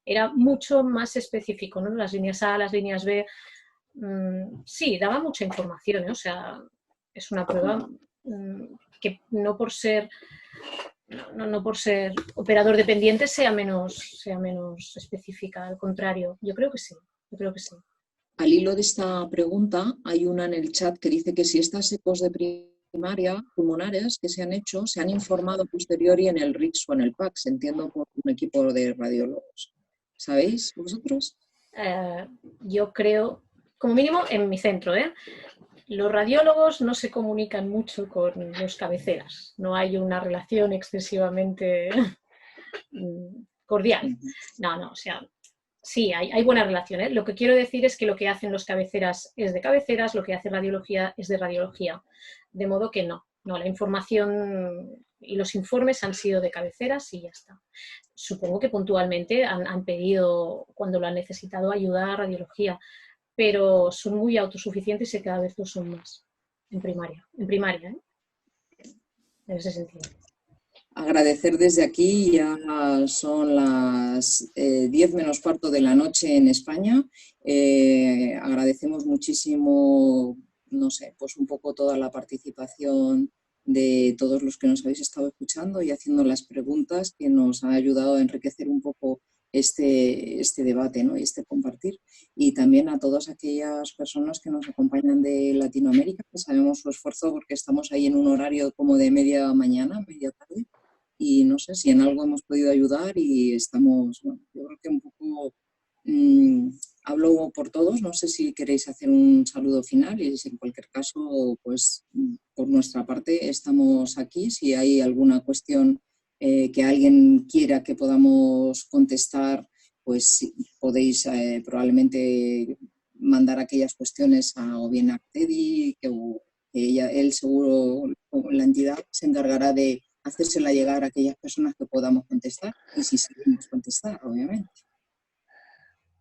Era mucho más específico, ¿no? Las líneas A, las líneas B, sí, daba mucha información, ¿eh? O sea, es una prueba que no por ser operador dependiente sea menos específica, al contrario, yo creo que sí. Al hilo de esta pregunta, hay una en el chat que dice que si estas ecos de primaria pulmonares que se han hecho se han informado a posteriori en el RICS o en el PACS, entiendo por un equipo de radiólogos. ¿Sabéis vosotros? Yo creo, como mínimo en mi centro, los radiólogos no se comunican mucho con los cabeceras, no hay una relación excesivamente cordial. No, o sea, sí, hay buena relación, ¿eh? Lo que quiero decir es que lo que hacen los cabeceras es de cabeceras, lo que hace radiología es de radiología, de modo que no, la información y los informes han sido de cabeceras y ya está. Supongo que puntualmente han pedido, cuando lo han necesitado, ayuda a radiología, pero son muy autosuficientes y cada vez lo son más en primaria, ¿eh? En ese sentido. Agradecer desde aquí, ya son las 10 menos cuarto de la noche en España. Agradecemos muchísimo, no sé, pues un poco toda la participación de todos los que nos habéis estado escuchando y haciendo las preguntas, que nos ha ayudado a enriquecer un poco este debate, ¿no? Y este compartir. Y también a todas aquellas personas que nos acompañan de Latinoamérica, que sabemos su esfuerzo porque estamos ahí en un horario como de media mañana, media tarde. Y no sé si en algo hemos podido ayudar y estamos, bueno, yo creo que un poco hablo por todos, no sé si queréis hacer un saludo final y en cualquier caso, pues por nuestra parte estamos aquí. Si hay alguna cuestión que alguien quiera que podamos contestar, pues sí, podéis probablemente mandar aquellas cuestiones o bien a Teddy, que él seguro, la entidad, se encargará de hacérsela llegar a aquellas personas que podamos contestar y si sabemos contestar, obviamente.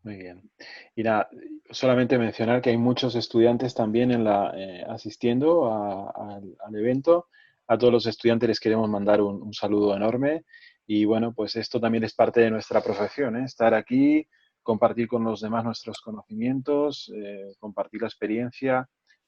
Muy bien. Y nada, solamente mencionar que hay muchos estudiantes también asistiendo al evento. A todos los estudiantes les queremos mandar un saludo enorme. Y bueno, pues esto también es parte de nuestra profesión, ¿eh? Estar aquí, compartir con los demás nuestros conocimientos, compartir la experiencia,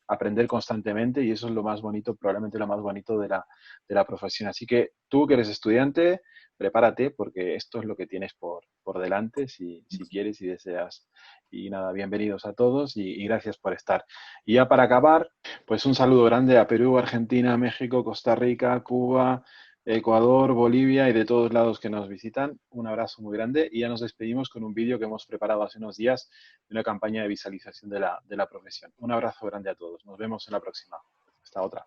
aprender constantemente y eso es lo más bonito, probablemente lo más bonito de la profesión. Así que tú que eres estudiante, prepárate porque esto es lo que tienes por delante si quieres y deseas. Y nada, bienvenidos a todos y gracias por estar. Y ya para acabar, pues un saludo grande a Perú, Argentina, México, Costa Rica, Cuba, Ecuador, Bolivia y de todos lados que nos visitan. Un abrazo muy grande y ya nos despedimos con un vídeo que hemos preparado hace unos días de una campaña de visualización de la profesión. Un abrazo grande a todos. Nos vemos en la próxima. Hasta otra.